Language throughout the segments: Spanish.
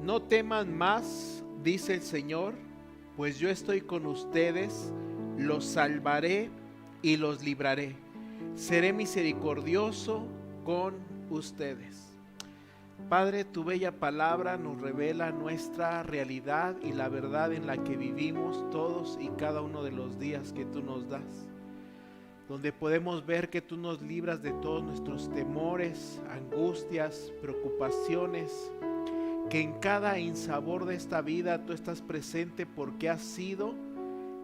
No teman más, dice el Señor, pues yo estoy con ustedes, los salvaré y los libraré. Seré misericordioso con ustedes. Padre, tu bella palabra nos revela nuestra realidad y la verdad en la que vivimos todos y cada uno de los días que tú nos das, donde podemos ver que tú nos libras de todos nuestros temores, angustias, preocupaciones, que en cada insabor de esta vida tú estás presente porque has sido,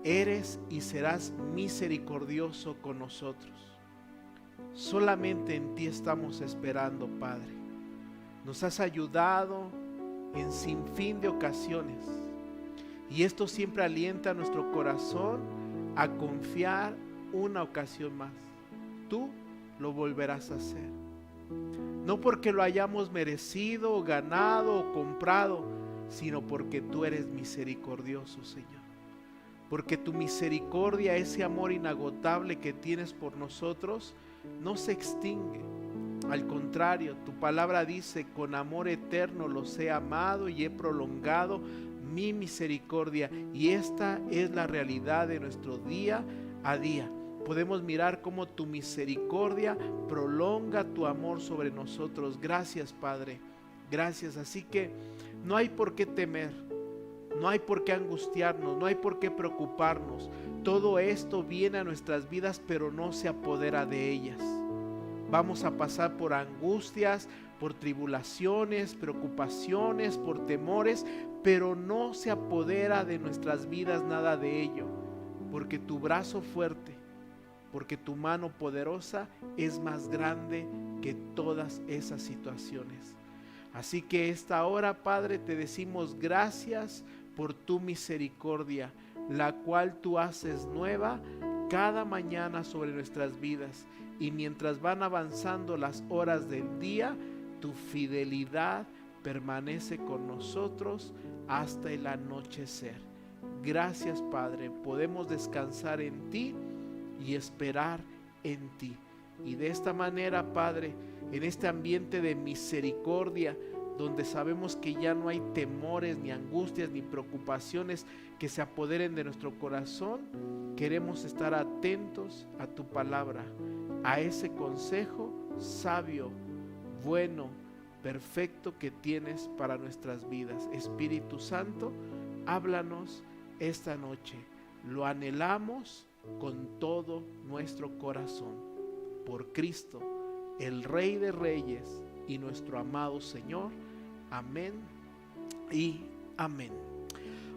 eres y serás misericordioso con nosotros. Solamente en ti estamos esperando, Padre. Nos has ayudado en sinfín de ocasiones y esto siempre alienta a nuestro corazón a confiar una ocasión más. Tú lo volverás a hacer. No porque lo hayamos merecido, ganado o comprado, sino porque tú eres misericordioso, Señor. Porque tu misericordia, ese amor inagotable que tienes por nosotros, no se extingue. Al contrario, tu palabra dice: con amor eterno los he amado y he prolongado mi misericordia. Y esta es la realidad de nuestro día a día. Podemos mirar cómo tu misericordia prolonga tu amor sobre nosotros. Gracias, Padre, gracias. Así que no hay por qué temer, no hay por qué angustiarnos, no hay por qué preocuparnos. Todo esto viene a nuestras vidas, pero no se apodera de ellas. Vamos a pasar por angustias, por tribulaciones, preocupaciones, por temores, pero no se apodera de nuestras vidas nada de ello, porque tu brazo fuerte, porque tu mano poderosa es más grande que todas esas situaciones. Así que esta hora, Padre, te decimos gracias por tu misericordia, la cual tú haces nueva cada mañana sobre nuestras vidas. Y mientras van avanzando las horas del día, tu fidelidad permanece con nosotros hasta el anochecer. Gracias, Padre, podemos descansar en ti y esperar en ti. Y de esta manera, Padre, en este ambiente de misericordia, donde sabemos que ya no hay temores, ni angustias, ni preocupaciones que se apoderen de nuestro corazón, queremos estar atentos a tu palabra, a ese consejo sabio, bueno, perfecto que tienes para nuestras vidas. Espíritu Santo, háblanos esta noche. Lo anhelamos con todo nuestro corazón. Por Cristo, el Rey de Reyes y nuestro amado Señor. Amén y amén.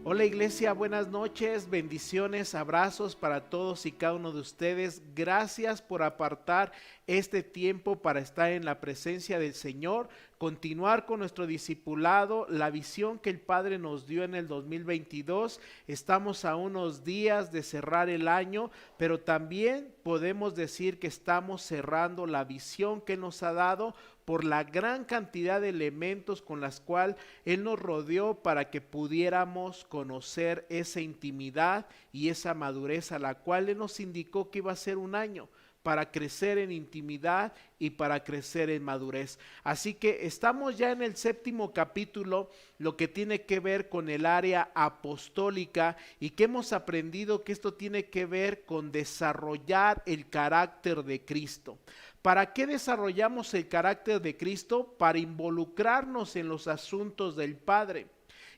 Hola, iglesia, buenas noches, bendiciones, abrazos para todos y cada uno de ustedes. Gracias por apartar este tiempo para estar en la presencia del Señor, continuar con nuestro discipulado, la visión que el Padre nos dio en el 2022. Estamos a unos días de cerrar el año, pero también podemos decir que estamos cerrando la visión que Él nos ha dado por la gran cantidad de elementos con las cuales Él nos rodeó para que pudiéramos conocer esa intimidad y esa madurez a la cual Él nos indicó que iba a ser un año para crecer en intimidad y para crecer en madurez. Así que estamos ya en el 7º capítulo, lo que tiene que ver con el área apostólica, y que hemos aprendido que esto tiene que ver con desarrollar el carácter de Cristo. ¿Para qué desarrollamos el carácter de Cristo? Para involucrarnos en los asuntos del Padre.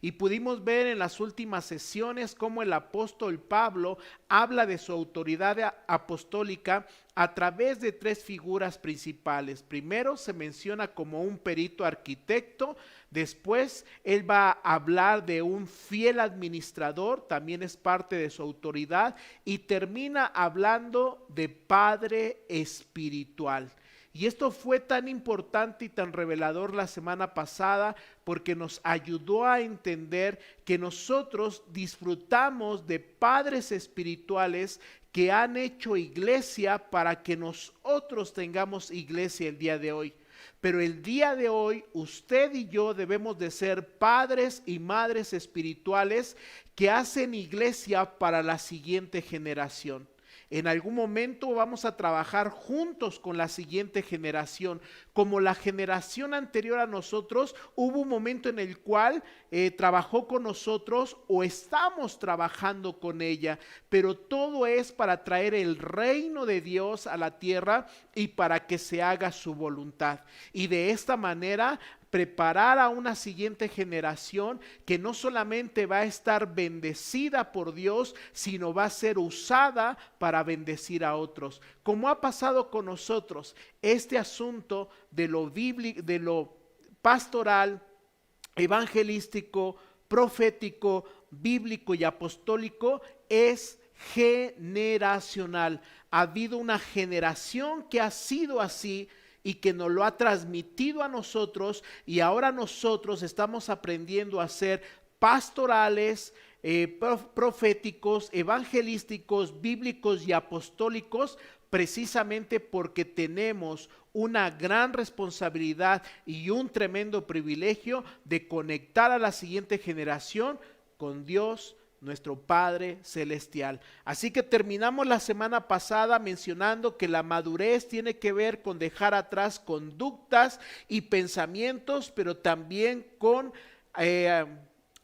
Y pudimos ver en las últimas sesiones cómo el apóstol Pablo habla de su autoridad apostólica a través de 3 figuras principales. Primero se menciona como un perito arquitecto, después él va a hablar de un fiel administrador, también es parte de su autoridad, y termina hablando de padre espiritual. Y esto fue tan importante y tan revelador la semana pasada porque nos ayudó a entender que nosotros disfrutamos de padres espirituales que han hecho iglesia para que nosotros tengamos iglesia el día de hoy. Pero el día de hoy usted y yo debemos de ser padres y madres espirituales que hacen iglesia para la siguiente generación. En algún momento vamos a trabajar juntos con la siguiente generación. Como la generación anterior a nosotros, hubo un momento en el cual trabajó con nosotros o estamos trabajando con ella, pero todo es para traer el reino de Dios a la tierra y para que se haga su voluntad. Y de esta manera preparar a una siguiente generación que no solamente va a estar bendecida por Dios, sino va a ser usada para bendecir a otros. Como ha pasado con nosotros, este asunto de lo bíblico, de lo pastoral, evangelístico, profético, bíblico y apostólico es generacional. Ha habido una generación que ha sido así y que nos lo ha transmitido a nosotros, y ahora nosotros estamos aprendiendo a ser pastorales, proféticos, evangelísticos, bíblicos y apostólicos, precisamente porque tenemos una gran responsabilidad y un tremendo privilegio de conectar a la siguiente generación con Dios, nuestro Padre Celestial. Así que terminamos la semana pasada mencionando que la madurez tiene que ver con dejar atrás conductas y pensamientos, pero también con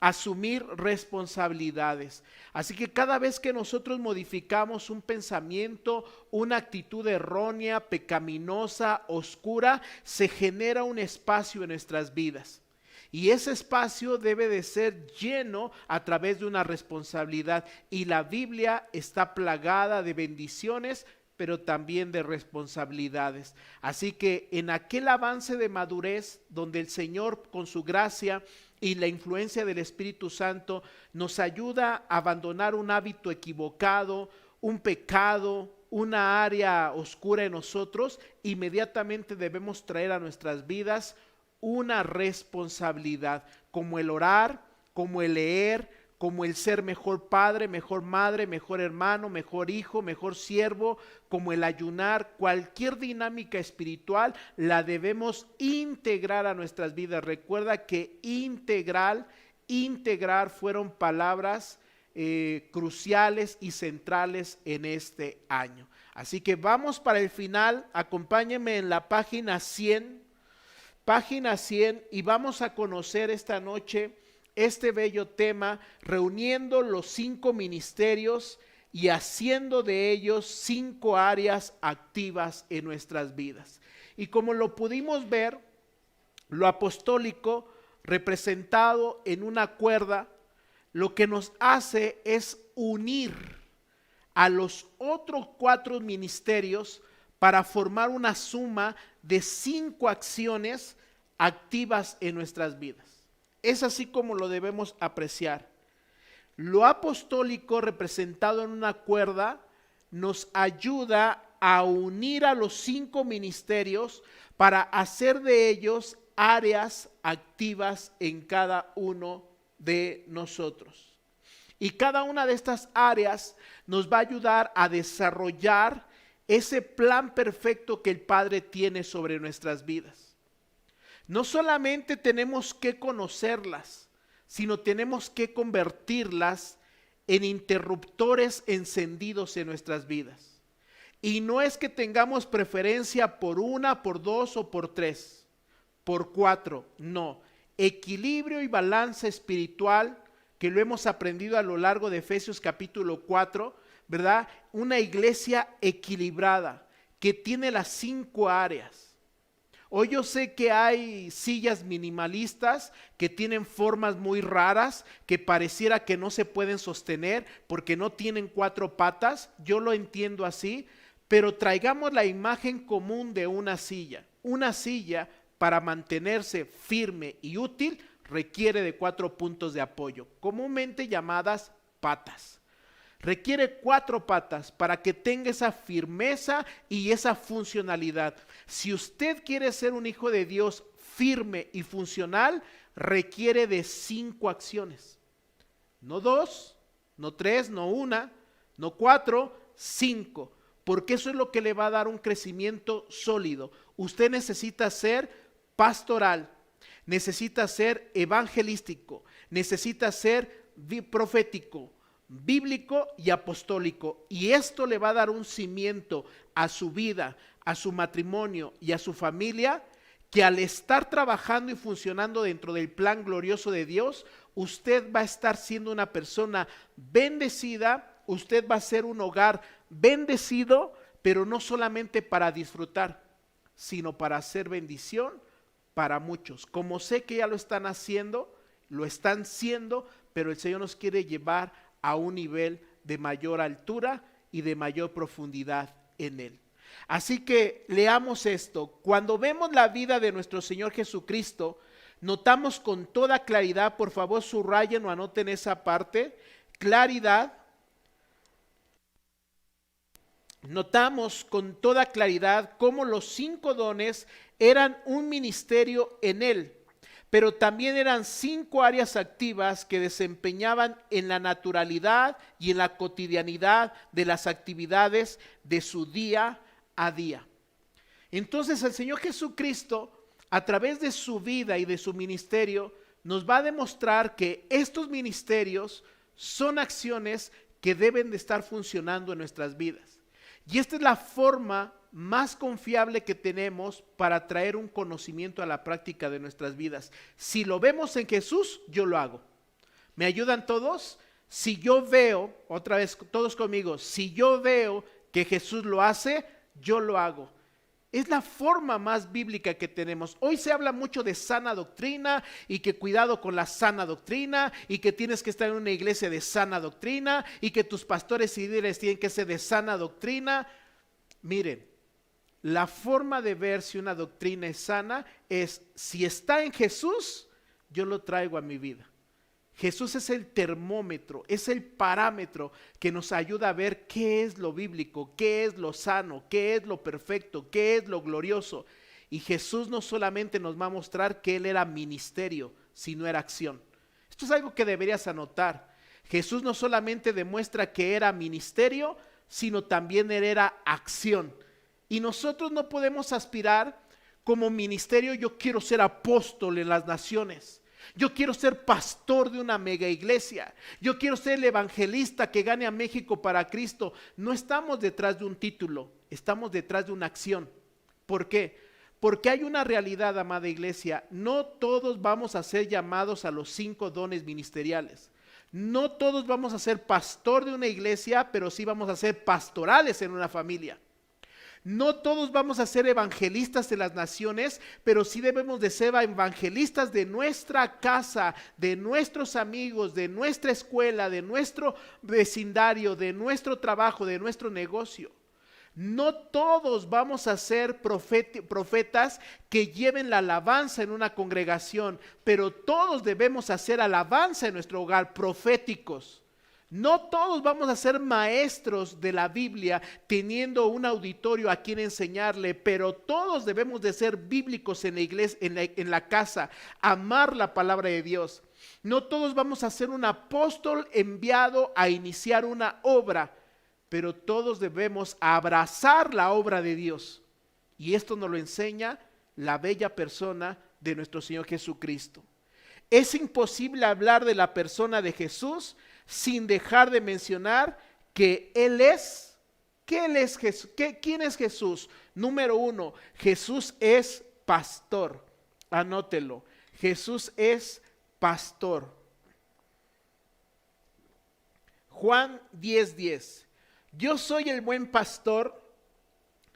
asumir responsabilidades. Así que cada vez que nosotros modificamos un pensamiento, una actitud errónea, pecaminosa, oscura, se genera un espacio en nuestras vidas. Y ese espacio debe de ser lleno a través de una responsabilidad. Y la Biblia está plagada de bendiciones, pero también de responsabilidades. Así que en aquel avance de madurez, donde el Señor con su gracia y la influencia del Espíritu Santo nos ayuda a abandonar un hábito equivocado, un pecado, una área oscura en nosotros, inmediatamente debemos traer a nuestras vidas una responsabilidad, como el orar, como el leer, como el ser mejor padre, mejor madre, mejor hermano, mejor hijo, mejor siervo, como el ayunar. Cualquier dinámica espiritual la debemos integrar a nuestras vidas. Recuerda que integrar fueron palabras cruciales y centrales en este año. Así que vamos para el final. Acompáñenme en la página 100. Página 100, y vamos a conocer esta noche este bello tema, reuniendo los 5 ministerios y haciendo de ellos 5 áreas activas en nuestras vidas. Y como lo pudimos ver, lo apostólico representado en una cuerda, lo que nos hace es unir a los otros 4 ministerios para formar una suma de 5 acciones activas en nuestras vidas. Es así como lo debemos apreciar. Lo apostólico representado en una cuerda nos ayuda a unir a los 5 ministerios para hacer de ellos áreas activas en cada uno de nosotros. Y cada una de estas áreas nos va a ayudar a desarrollar ese plan perfecto que el Padre tiene sobre nuestras vidas. No solamente tenemos que conocerlas, sino tenemos que convertirlas en interruptores encendidos en nuestras vidas. Y no es que tengamos preferencia por 1, por 2 o por 3, por 4, no. Equilibrio y balance espiritual, que lo hemos aprendido a lo largo de Efesios capítulo 4, ¿verdad? Una iglesia equilibrada que tiene las 5 áreas. Hoy yo sé que hay sillas minimalistas que tienen formas muy raras, que pareciera que no se pueden sostener porque no tienen 4 patas. Yo lo entiendo así, pero traigamos la imagen común de una silla. Una silla, para mantenerse firme y útil, requiere de 4 puntos de apoyo, comúnmente llamadas patas. Requiere 4 patas para que tenga esa firmeza y esa funcionalidad. Si usted quiere ser un hijo de Dios firme y funcional, requiere de 5 acciones. No 2, no 3, no 1, no 4, 5. Porque eso es lo que le va a dar un crecimiento sólido. Usted necesita ser pastoral, necesita ser evangelístico, necesita ser profético, bíblico y apostólico. Y esto le va a dar un cimiento a su vida, a su matrimonio y a su familia, que al estar trabajando y funcionando dentro del plan glorioso de Dios, usted va a estar siendo una persona bendecida, usted va a ser un hogar bendecido, pero no solamente para disfrutar, sino para hacer bendición para muchos. Como sé que ya lo están haciendo, lo están siendo, pero el Señor nos quiere llevar a un nivel de mayor altura y de mayor profundidad en Él. Así que leamos esto. Cuando vemos la vida de nuestro Señor Jesucristo, notamos con toda claridad, por favor subrayen o anoten esa parte, claridad. Notamos con toda claridad cómo los 5 dones eran un ministerio en Él, pero también eran 5 áreas activas que desempeñaban en la naturalidad y en la cotidianidad de las actividades de su día a día. Entonces el Señor Jesucristo, a través de su vida y de su ministerio, nos va a demostrar que estos ministerios son acciones que deben de estar funcionando en nuestras vidas. Y esta es la forma más confiable que tenemos para traer un conocimiento a la práctica de nuestras vidas. Si lo vemos en Jesús, yo lo hago. ¿Me ayudan todos? Si yo veo, otra vez todos conmigo, si yo veo que Jesús lo hace, yo lo hago. Es la forma más bíblica que tenemos. Hoy se habla mucho de sana doctrina y que cuidado con la sana doctrina y que tienes que estar en una iglesia de sana doctrina y que tus pastores y líderes tienen que ser de sana doctrina. Miren, la forma de ver si una doctrina es sana es si está en Jesús, yo lo traigo a mi vida. Jesús es el termómetro, es el parámetro que nos ayuda a ver qué es lo bíblico, qué es lo sano, qué es lo perfecto, qué es lo glorioso. Y Jesús no solamente nos va a mostrar que Él era ministerio, sino era acción. Esto es algo que deberías anotar. Jesús no solamente demuestra que era ministerio, sino también Él era acción. Y nosotros no podemos aspirar como ministerio, yo quiero ser apóstol en las naciones. Yo quiero ser pastor de una mega iglesia. Yo quiero ser el evangelista que gane a México para Cristo. No estamos detrás de un título, estamos detrás de una acción. ¿Por qué? Porque hay una realidad, amada iglesia. No todos vamos a ser llamados a los 5 dones ministeriales. No todos vamos a ser pastor de una iglesia, pero sí vamos a ser pastorales en una familia. No todos vamos a ser evangelistas de las naciones, pero sí debemos de ser evangelistas de nuestra casa, de nuestros amigos, de nuestra escuela, de nuestro vecindario, de nuestro trabajo, de nuestro negocio. No todos vamos a ser profetas que lleven la alabanza en una congregación, pero todos debemos hacer alabanza en nuestro hogar, proféticos. No todos vamos a ser maestros de la Biblia teniendo un auditorio a quien enseñarle, pero todos debemos de ser bíblicos en la iglesia, en la casa, amar la palabra de Dios. No todos vamos a ser un apóstol enviado a iniciar una obra, pero todos debemos abrazar la obra de Dios. Y esto nos lo enseña la bella persona de nuestro Señor Jesucristo. Es imposible hablar de la persona de Jesús sin dejar de mencionar que Él es, ¿quién es Jesús? Número 1, Jesús es pastor. Anótelo, Jesús es pastor. Juan 10:10. Yo soy el buen pastor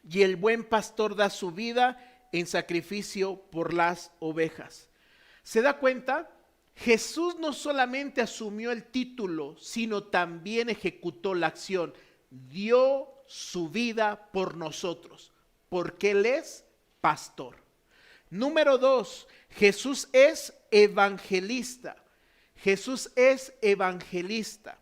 y el buen pastor da su vida en sacrificio por las ovejas. ¿Se da cuenta? Jesús no solamente asumió el título, sino también ejecutó la acción. Dio su vida por nosotros, porque Él es pastor. Número 2, Jesús es evangelista. Jesús es evangelista.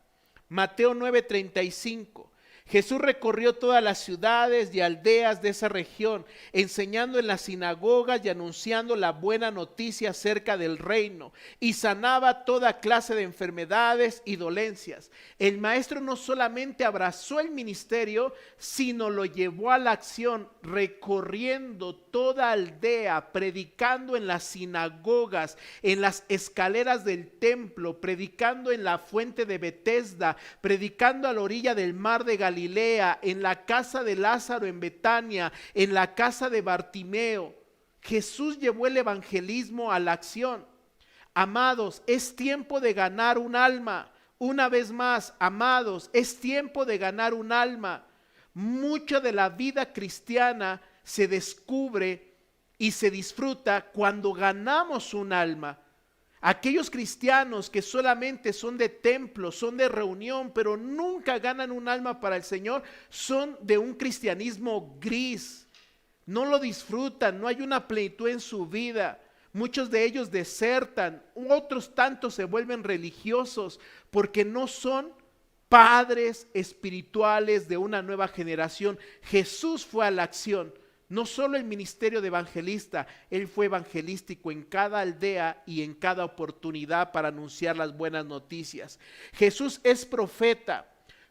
Mateo 9:35. Jesús recorrió todas las ciudades y aldeas de esa región, enseñando en las sinagogas y anunciando la buena noticia acerca del reino, y sanaba toda clase de enfermedades y dolencias. El maestro no solamente abrazó el ministerio, sino lo llevó a la acción, recorriendo toda aldea, predicando en las sinagogas, en las escaleras del templo, predicando en la fuente de Betesda, predicando a la orilla del mar de Galilea, en la casa de Lázaro en Betania, en la casa de Bartimeo. Jesús llevó el evangelismo a la acción. Amados, es tiempo de ganar un alma. Una vez más, amados, es tiempo de ganar un alma. Mucha de la vida cristiana se descubre y se disfruta cuando ganamos un alma. Aquellos cristianos que solamente son de templo, son de reunión, pero nunca ganan un alma para el Señor, son de un cristianismo gris. No lo disfrutan, no hay una plenitud en su vida. Muchos de ellos desertan, otros tantos se vuelven religiosos porque no son padres espirituales de una nueva generación. Jesús fue a la acción. No solo el ministerio de evangelista, él fue evangelístico en cada aldea y en cada oportunidad para anunciar las buenas noticias. Jesús es profeta.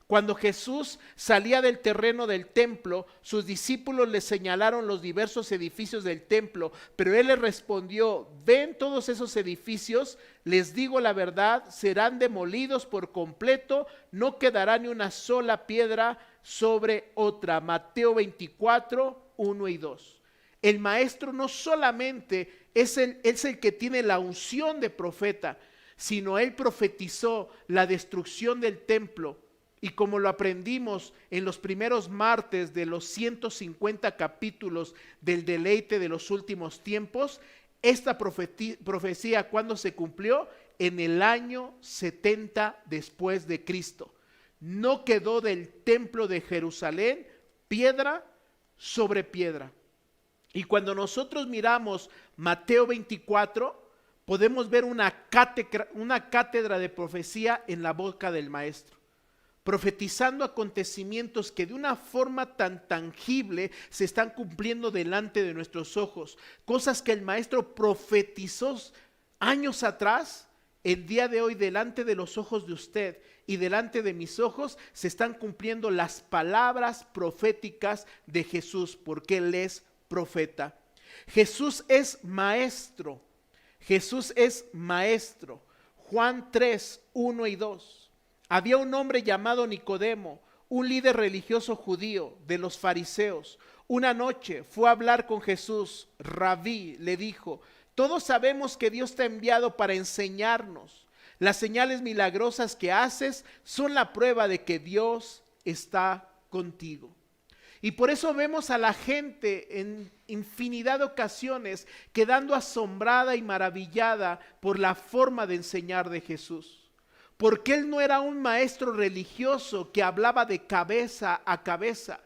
Cuando Jesús salía del terreno del templo, sus discípulos le señalaron los diversos edificios del templo, pero él les respondió: ¿ven todos esos edificios? Les digo la verdad, serán demolidos por completo, no quedará ni una sola piedra sobre otra. Mateo 24, 1 y 2. El maestro no solamente es el que tiene la unción de profeta, sino él profetizó la destrucción del templo. Y como lo aprendimos en los primeros martes de los 150 capítulos del deleite de los últimos tiempos, esta profecía, ¿cuándo se cumplió? En el año 70 después de Cristo. No quedó del templo de Jerusalén piedra sobre piedra. Y cuando nosotros miramos Mateo 24, podemos ver una cátedra de profecía en la boca del maestro, profetizando acontecimientos que de una forma tan tangible se están cumpliendo delante de nuestros ojos. Cosas que el maestro profetizó años atrás, el día de hoy delante de los ojos de usted y delante de mis ojos se están cumpliendo las palabras proféticas de Jesús, porque Él es profeta. Jesús es maestro. Jesús es maestro. Juan 3, 1 y 2. Había un hombre llamado Nicodemo, un líder religioso judío de los fariseos. Una noche fue a hablar con Jesús. Rabí, le dijo: todos sabemos que Dios te ha enviado para enseñarnos. Las señales milagrosas que haces son la prueba de que Dios está contigo. Y por eso vemos a la gente en infinidad de ocasiones quedando asombrada y maravillada por la forma de enseñar de Jesús. Porque Él no era un maestro religioso que hablaba de cabeza a cabeza,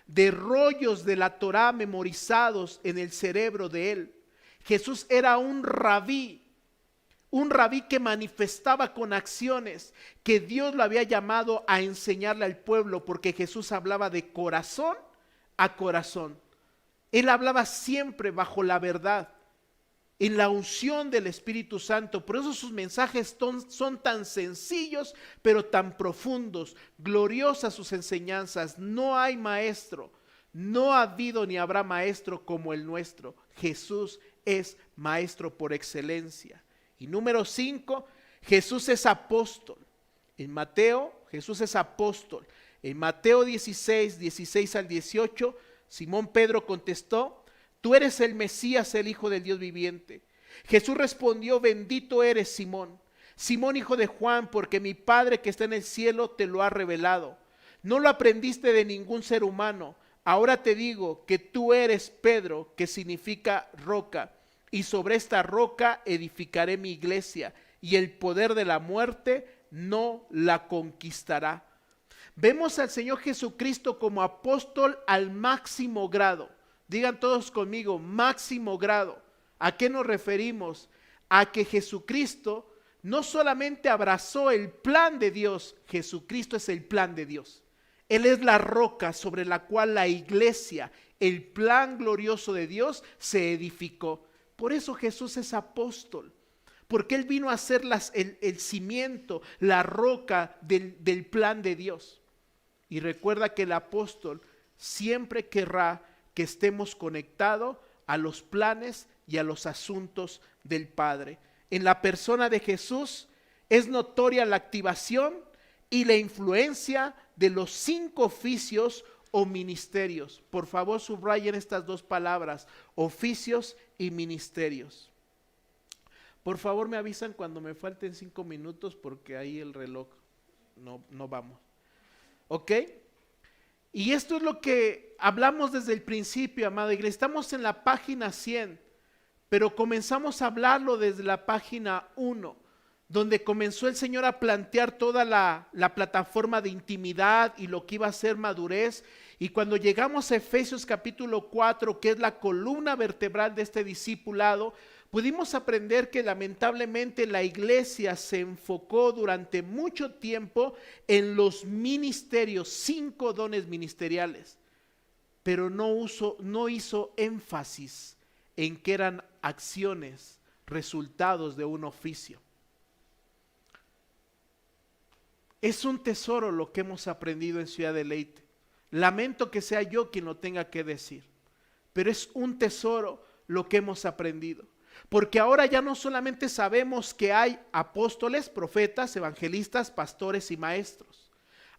de rollos de la Torá memorizados en el cerebro de Él. Jesús era un rabí que manifestaba con acciones, que Dios lo había llamado a enseñarle al pueblo, porque Jesús hablaba de corazón a corazón. Él hablaba siempre bajo la verdad, en la unción del Espíritu Santo. Por eso sus mensajes son tan sencillos, pero tan profundos. Gloriosas sus enseñanzas. No hay maestro, no ha habido ni habrá maestro como el nuestro. Jesús es maestro por excelencia. Y número 5, Jesús es apóstol. En Mateo, Jesús es apóstol. En Mateo 16, 16 al 18, Simón Pedro contestó: tú eres el Mesías, el Hijo del Dios viviente. Jesús respondió: bendito eres, Simón, Simón hijo de Juan, porque mi Padre que está en el cielo te lo ha revelado. No lo aprendiste de ningún ser humano. Ahora te digo que tú eres Pedro, que significa roca, y sobre esta roca edificaré mi iglesia, y el poder de la muerte no la conquistará. Vemos al Señor Jesucristo como apóstol al máximo grado. Digan todos conmigo: máximo grado. ¿A qué nos referimos? A que Jesucristo no solamente abrazó el plan de Dios, Jesucristo es el plan de Dios. Él es la roca sobre la cual la iglesia, el plan glorioso de Dios, se edificó. Por eso Jesús es apóstol, porque Él vino a ser el cimiento, la roca del plan de Dios. Y recuerda que el apóstol siempre querrá que estemos conectados a los planes y a los asuntos del Padre. En la persona de Jesús es notoria la activación y la influencia de los 5 oficios o ministerios. Por favor, subrayen estas 2 palabras, oficios y ministerios. Por favor, me avisan cuando me falten 5 minutos porque ahí el reloj no vamos. ¿Ok? Y esto es lo que hablamos desde el principio, amada iglesia. Estamos en la página 100, pero comenzamos a hablarlo desde la página 1, donde comenzó el Señor a plantear toda la plataforma de intimidad y lo que iba a ser madurez. Y cuando llegamos a Efesios capítulo 4, que es la columna vertebral de este discipulado, pudimos aprender que lamentablemente la iglesia se enfocó durante mucho tiempo en los ministerios, 5 dones ministeriales, pero no hizo énfasis en que eran acciones, resultados de un oficio. Es un tesoro lo que hemos aprendido en Ciudad Deleite. Lamento que sea yo quien lo tenga que decir, pero es un tesoro lo que hemos aprendido. Porque ahora ya no solamente sabemos que hay apóstoles, profetas, evangelistas, pastores y maestros.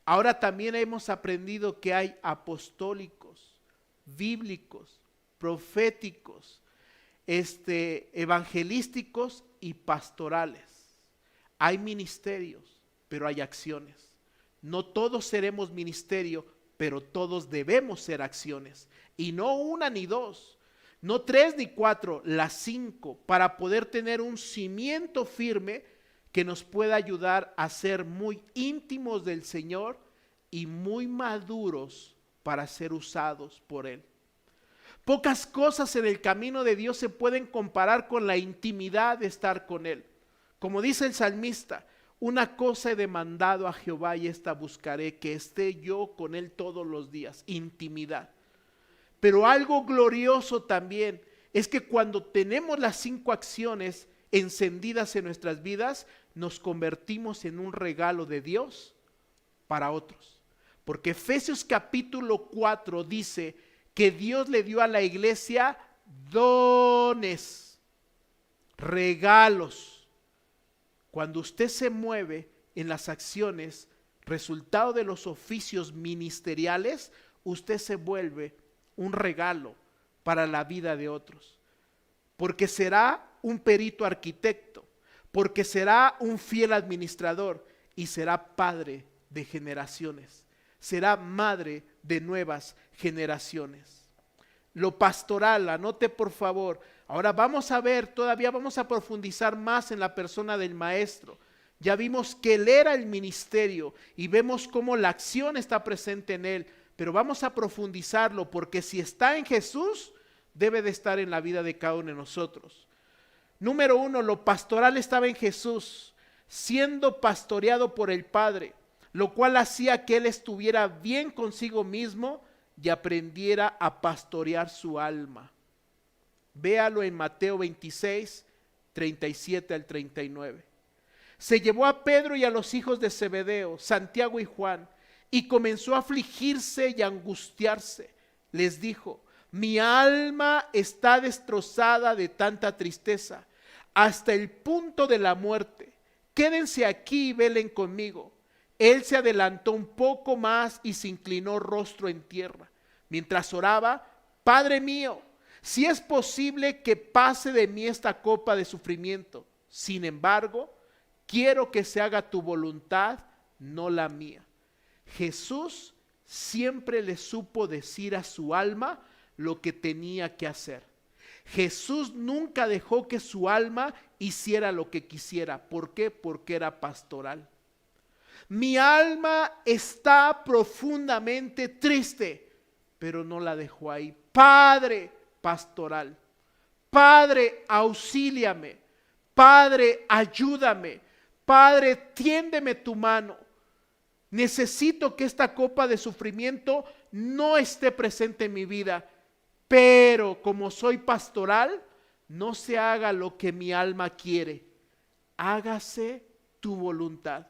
Ahora también hemos aprendido que hay apostólicos, bíblicos, proféticos, evangelísticos y pastorales. Hay ministerios, pero hay acciones. No todos seremos ministerio, pero todos debemos ser acciones. Y no 1 ni 2. No 3 ni 4, las 5, para poder tener un cimiento firme que nos pueda ayudar a ser muy íntimos del Señor y muy maduros para ser usados por Él. Pocas cosas en el camino de Dios se pueden comparar con la intimidad de estar con Él. Como dice el salmista, una cosa he demandado a Jehová y esta buscaré, que esté yo con Él todos los días, intimidad. Pero algo glorioso también es que cuando tenemos las 5 acciones encendidas en nuestras vidas, nos convertimos en un regalo de Dios para otros. Porque Efesios capítulo 4 dice que Dios le dio a la iglesia dones, regalos. Cuando usted se mueve en las acciones, resultado de los oficios ministeriales, usted se vuelve un regalo para la vida de otros, porque será un perito arquitecto, porque será un fiel administrador y será padre de generaciones, será madre de nuevas generaciones. Lo pastoral, anote por favor. Ahora vamos a ver, todavía vamos a profundizar más en la persona del maestro. Ya vimos que él era el ministerio y vemos cómo la acción está presente en él. Pero vamos a profundizarlo porque si está en Jesús, debe de estar en la vida de cada uno de nosotros. Número 1, lo pastoral estaba en Jesús, siendo pastoreado por el Padre, lo cual hacía que él estuviera bien consigo mismo y aprendiera a pastorear su alma. Véalo en Mateo 26, 37 al 39. Se llevó a Pedro y a los hijos de Zebedeo, Santiago y Juan, y comenzó a afligirse y a angustiarse. Les dijo: mi alma está destrozada de tanta tristeza, hasta el punto de la muerte. Quédense aquí y velen conmigo. Él se adelantó un poco más y se inclinó rostro en tierra. Mientras oraba: Padre mío, si es posible que pase de mí esta copa de sufrimiento. Sin embargo, quiero que se haga tu voluntad, no la mía. Jesús siempre le supo decir a su alma lo que tenía que hacer. Jesús nunca dejó que su alma hiciera lo que quisiera. ¿Por qué? Porque era pastoral. Mi alma está profundamente triste, pero no la dejó ahí. Padre pastoral, Padre auxíliame, Padre ayúdame, Padre tiéndeme tu mano. Necesito que esta copa de sufrimiento no esté presente en mi vida, pero como soy pastoral, no se haga lo que mi alma quiere, hágase tu voluntad.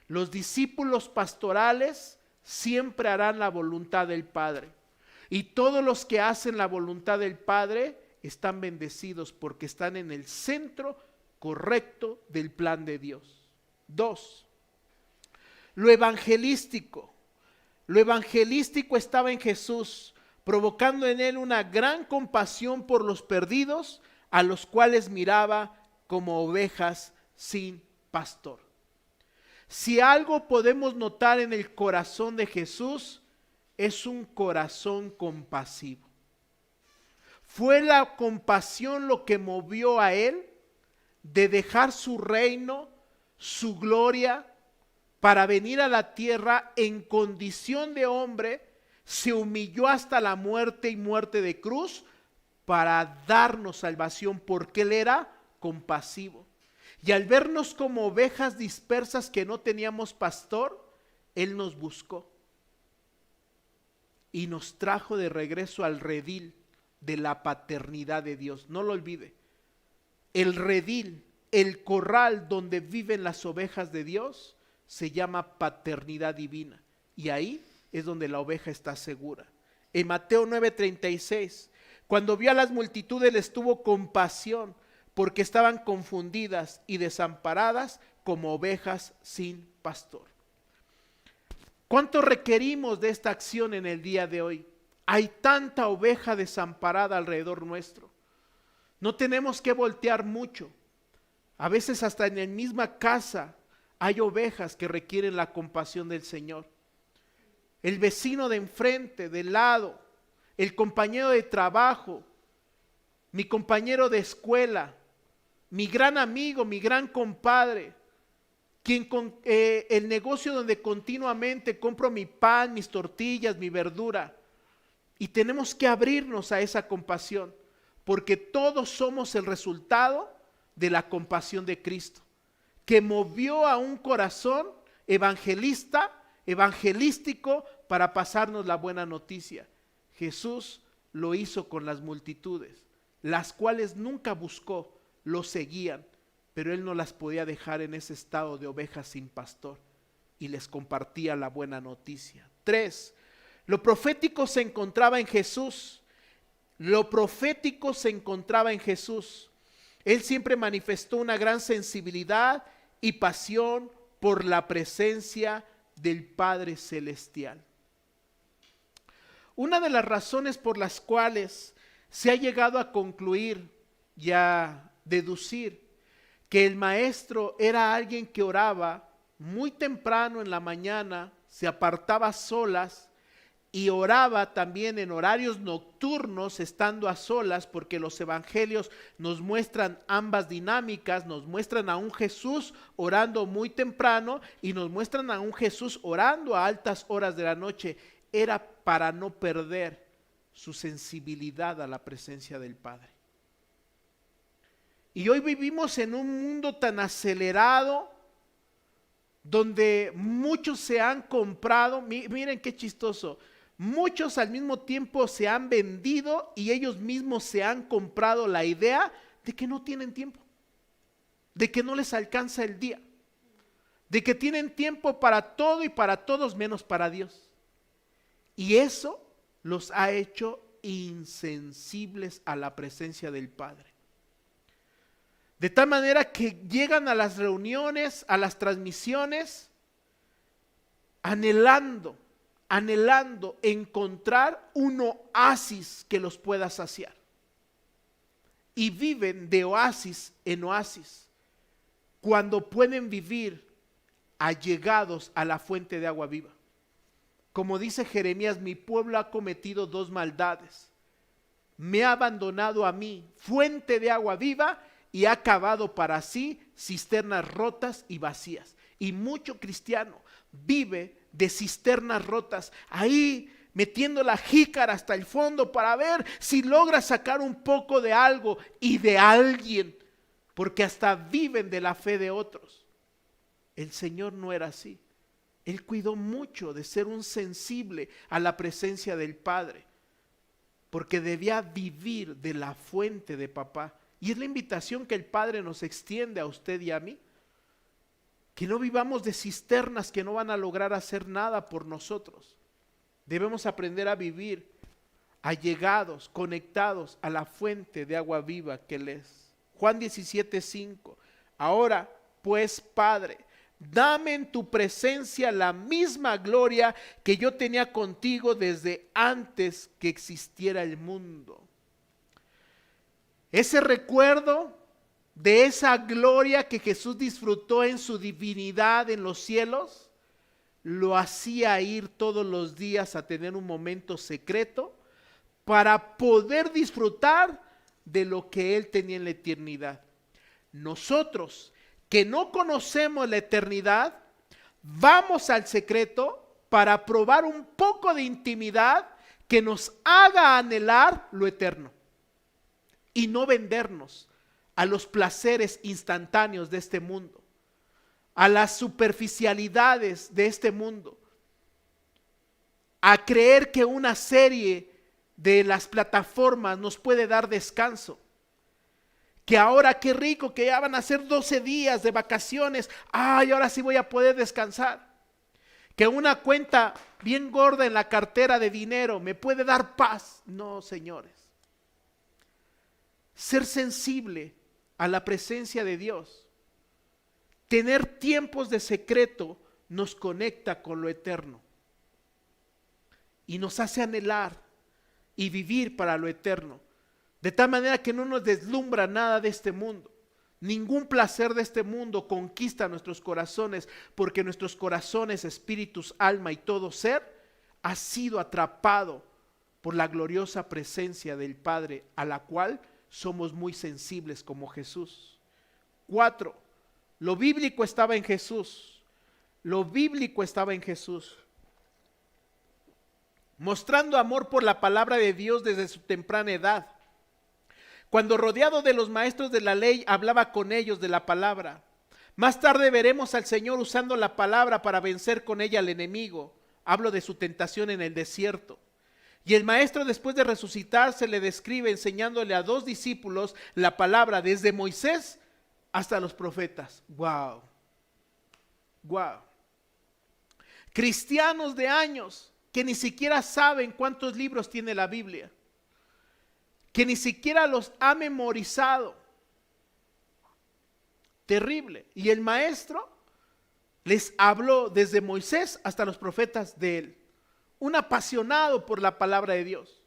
Los discípulos pastorales siempre harán la voluntad del Padre. Y todos los que hacen la voluntad del Padre están bendecidos porque están en el centro correcto del plan de Dios. 2. Lo evangelístico. Lo evangelístico estaba en Jesús, provocando en él una gran compasión por los perdidos, a los cuales miraba como ovejas sin pastor. Si algo podemos notar en el corazón de Jesús, es un corazón compasivo. Fue la compasión lo que movió a él de dejar su reino, su gloria, para venir a la tierra en condición de hombre, se humilló hasta la muerte y muerte de cruz para darnos salvación, porque él era compasivo. Y al vernos como ovejas dispersas que no teníamos pastor, él nos buscó y nos trajo de regreso al redil de la paternidad de Dios. No lo olvide, el redil, el corral donde viven las ovejas de Dios, se llama paternidad divina, y ahí es donde la oveja está segura. En Mateo 9:36, cuando vio a las multitudes les tuvo compasión, porque estaban confundidas y desamparadas como ovejas sin pastor. ¿Cuánto requerimos de esta acción en el día de hoy? Hay tanta oveja desamparada alrededor nuestro. No tenemos que voltear mucho. A veces hasta en la misma casa hay ovejas que requieren la compasión del Señor. El vecino de enfrente, del lado, el compañero de trabajo, mi compañero de escuela, mi gran amigo, mi gran compadre, quien con el negocio donde continuamente compro mi pan, mis tortillas, mi verdura. Y tenemos que abrirnos a esa compasión, porque todos somos el resultado de la compasión de Cristo, que movió a un corazón evangelístico para pasarnos la buena noticia. Jesús lo hizo con las multitudes, las cuales nunca buscó, lo seguían, pero él no las podía dejar en ese estado de ovejas sin pastor y les compartía la buena noticia. 3. Lo profético se encontraba en Jesús. Lo profético se encontraba en Jesús. Él siempre manifestó una gran sensibilidad y pasión por la presencia del Padre Celestial. Una de las razones por las cuales se ha llegado a concluir y a deducir que el maestro era alguien que oraba muy temprano en la mañana, se apartaba a solas y oraba también en horarios nocturnos estando a solas, porque los evangelios nos muestran ambas dinámicas, nos muestran a un Jesús orando muy temprano y nos muestran a un Jesús orando a altas horas de la noche. Era para no perder su sensibilidad a la presencia del Padre. Y hoy vivimos en un mundo tan acelerado, donde muchos se han comprado, miren qué chistoso, muchos al mismo tiempo se han vendido y ellos mismos se han comprado la idea de que no tienen tiempo, de que no les alcanza el día, de que tienen tiempo para todo y para todos menos para Dios. Y eso los ha hecho insensibles a la presencia del Padre. De tal manera que llegan a las reuniones, a las transmisiones, anhelando encontrar un oasis que los pueda saciar. Y viven de oasis en oasis, cuando pueden vivir allegados a la fuente de agua viva. Como dice Jeremías, mi pueblo ha cometido 2 maldades. Me ha abandonado a mí, fuente de agua viva, y ha cavado para sí cisternas rotas y vacías. Y mucho cristiano vive de cisternas rotas, ahí metiendo la jícara hasta el fondo para ver si logra sacar un poco de algo y de alguien, porque hasta viven de la fe de otros. El Señor no era así. Él cuidó mucho de ser un sensible a la presencia del Padre, porque debía vivir de la fuente de papá. Y es la invitación que el Padre nos extiende a usted y a mí. Que no vivamos de cisternas que no van a lograr hacer nada por nosotros. Debemos aprender a vivir allegados, conectados a la fuente de agua viva que Él es. Juan 17:5. Ahora, pues, Padre, dame en tu presencia la misma gloria que yo tenía contigo desde antes que existiera el mundo. Ese recuerdo de esa gloria que Jesús disfrutó en su divinidad en los cielos, lo hacía ir todos los días a tener un momento secreto para poder disfrutar de lo que Él tenía en la eternidad. Nosotros que no conocemos la eternidad, vamos al secreto para probar un poco de intimidad que nos haga anhelar lo eterno y no vendernos a los placeres instantáneos de este mundo, a las superficialidades de este mundo, a creer que una serie de las plataformas nos puede dar descanso. Que ahora qué rico, que ya van a ser 12 días de vacaciones. Ay, ahora sí voy a poder descansar. Que una cuenta bien gorda en la cartera de dinero me puede dar paz. No, señores. Ser sensible a la presencia de Dios, tener tiempos de secreto, nos conecta con lo eterno. Y nos hace anhelar y vivir para lo eterno. De tal manera que no nos deslumbra nada de este mundo. Ningún placer de este mundo conquista nuestros corazones, porque nuestros corazones, espíritus, alma y todo ser ha sido atrapado por la gloriosa presencia del Padre, a la cual somos muy sensibles como Jesús. 4. Lo bíblico estaba en Jesús. Lo bíblico estaba en Jesús. Mostrando amor por la palabra de Dios desde su temprana edad. Cuando rodeado de los maestros de la ley, hablaba con ellos de la palabra. Más tarde veremos al Señor usando la palabra para vencer con ella al enemigo. Hablo de su tentación en el desierto. Y el maestro, después de resucitar, se le describe enseñándole a 2 discípulos la palabra desde Moisés hasta los profetas. ¡Wow! ¡Wow! Cristianos de años que ni siquiera saben cuántos libros tiene la Biblia, que ni siquiera los ha memorizado. Terrible. Y el maestro les habló desde Moisés hasta los profetas de él. Un apasionado por la palabra de Dios.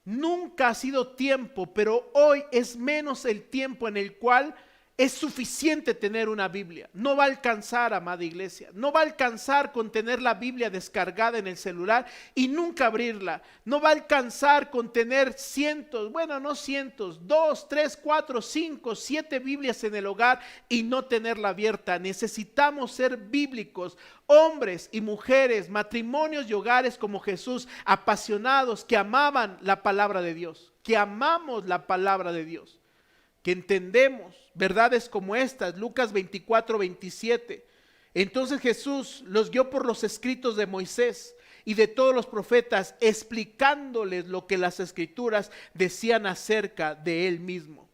Nunca ha sido tiempo, pero hoy es menos el tiempo en el cual es suficiente tener una Biblia. No va a alcanzar, amada iglesia. No va a alcanzar con tener la Biblia descargada en el celular y nunca abrirla. No va a alcanzar con tener cientos, bueno, no cientos, 2, 3, 4, 5, 7 Biblias en el hogar y no tenerla abierta. Necesitamos ser bíblicos, hombres y mujeres, matrimonios y hogares como Jesús, apasionados, que amaban la palabra de Dios, que amamos la palabra de Dios. Que entendemos verdades como estas. Lucas 24:27. Entonces Jesús los guió por los escritos de Moisés y de todos los profetas, explicándoles lo que las escrituras decían acerca de él mismo.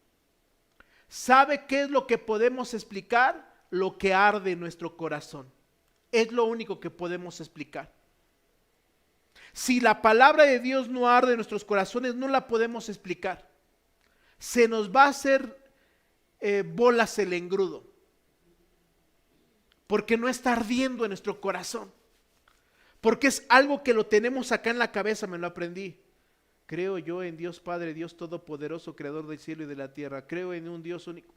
¿Sabe qué es lo que podemos explicar? Lo que arde en nuestro corazón. Es lo único que podemos explicar. Si la palabra de Dios no arde en nuestros corazones, no la podemos explicar. Se nos va a hacer bolas el engrudo, porque no está ardiendo en nuestro corazón, porque es algo que lo tenemos acá en la cabeza. Me lo aprendí. Creo yo en Dios Padre, Dios Todopoderoso, Creador del cielo y de la tierra. Creo en un Dios único.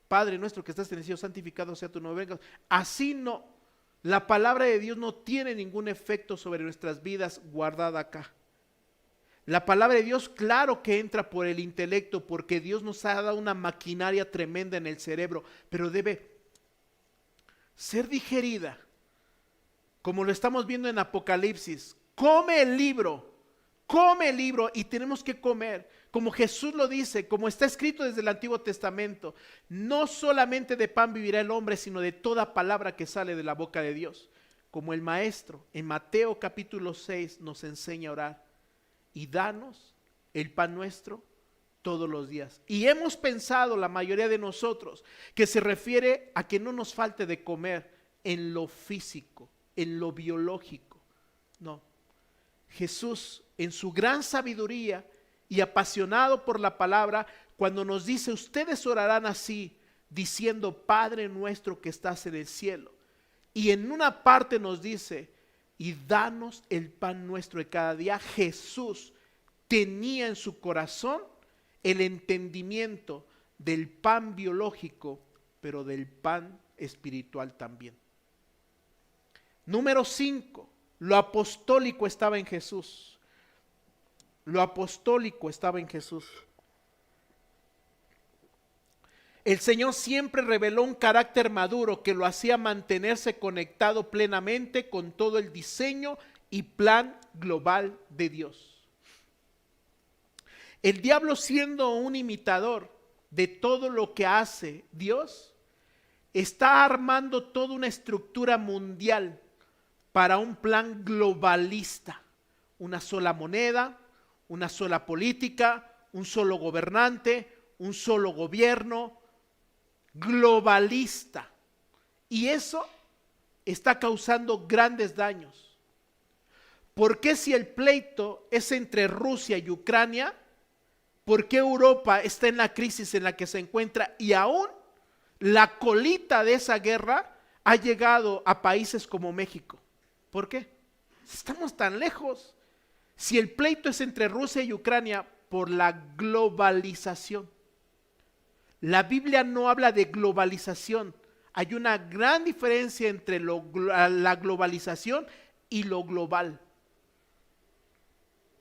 Padre nuestro que estás en el cielo, santificado sea tu nombre. Venga. Así no, la palabra de Dios no tiene ningún efecto sobre nuestras vidas guardada acá. La palabra de Dios, claro que entra por el intelecto, porque Dios nos ha dado una maquinaria tremenda en el cerebro, pero debe ser digerida, como lo estamos viendo en Apocalipsis. Come el libro, come el libro y tenemos que comer, como Jesús lo dice, como está escrito desde el Antiguo Testamento. No solamente de pan vivirá el hombre, sino de toda palabra que sale de la boca de Dios. Como el maestro en Mateo capítulo 6 nos enseña a orar. Y danos el pan nuestro todos los días. Y hemos pensado la mayoría de nosotros que se refiere a que no nos falte de comer en lo físico, en lo biológico. No. Jesús, en su gran sabiduría y apasionado por la palabra, cuando nos dice, ustedes orarán así, diciendo, Padre nuestro que estás en el cielo. Y en una parte nos dice, y danos el pan nuestro de cada día. Jesús tenía en su corazón el entendimiento del pan biológico, pero del pan espiritual también. Número 5, lo apostólico estaba en Jesús. Lo apostólico estaba en Jesús. El Señor siempre reveló un carácter maduro que lo hacía mantenerse conectado plenamente con todo el diseño y plan global de Dios. El diablo, siendo un imitador de todo lo que hace Dios, está armando toda una estructura mundial para un plan globalista. Una sola moneda, una sola política, un solo gobernante, un solo gobierno globalista. Y eso está causando grandes daños. ¿Por qué si el pleito es entre Rusia y Ucrania? ¿Por qué Europa está en la crisis en la que se encuentra y aún la colita de esa guerra ha llegado a países como México? ¿Por qué? Estamos tan lejos. Si el pleito es entre Rusia y Ucrania por la globalización. La Biblia no habla de globalización. Hay una gran diferencia entre la globalización y lo global.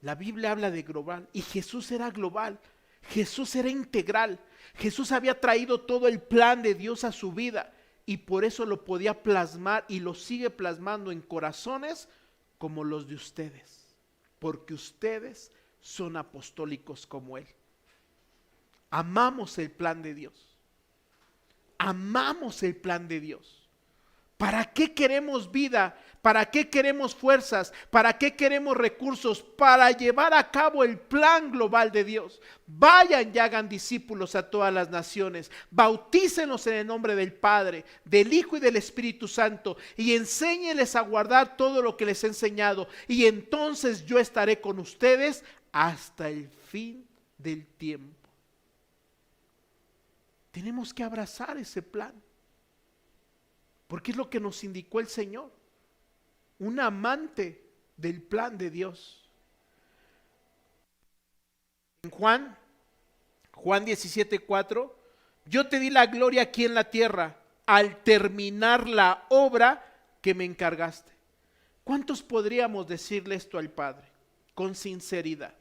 La Biblia habla de global y Jesús era global. Jesús era integral. Jesús había traído todo el plan de Dios a su vida y por eso lo podía plasmar y lo sigue plasmando en corazones como los de ustedes. Porque ustedes son apostólicos como Él. Amamos el plan de Dios. Amamos el plan de Dios. ¿Para qué queremos vida? ¿Para qué queremos fuerzas? ¿Para qué queremos recursos? Para llevar a cabo el plan global de Dios. Vayan y hagan discípulos a todas las naciones. Bautícenlos en el nombre del Padre, del Hijo y del Espíritu Santo. Y enséñenles a guardar todo lo que les he enseñado. Y entonces yo estaré con ustedes hasta el fin del tiempo. Tenemos que abrazar ese plan. Porque es lo que nos indicó el Señor. Un amante del plan de Dios. En Juan 17:4, yo te di la gloria aquí en la tierra al terminar la obra que me encargaste. ¿Cuántos podríamos decirle esto al Padre con sinceridad?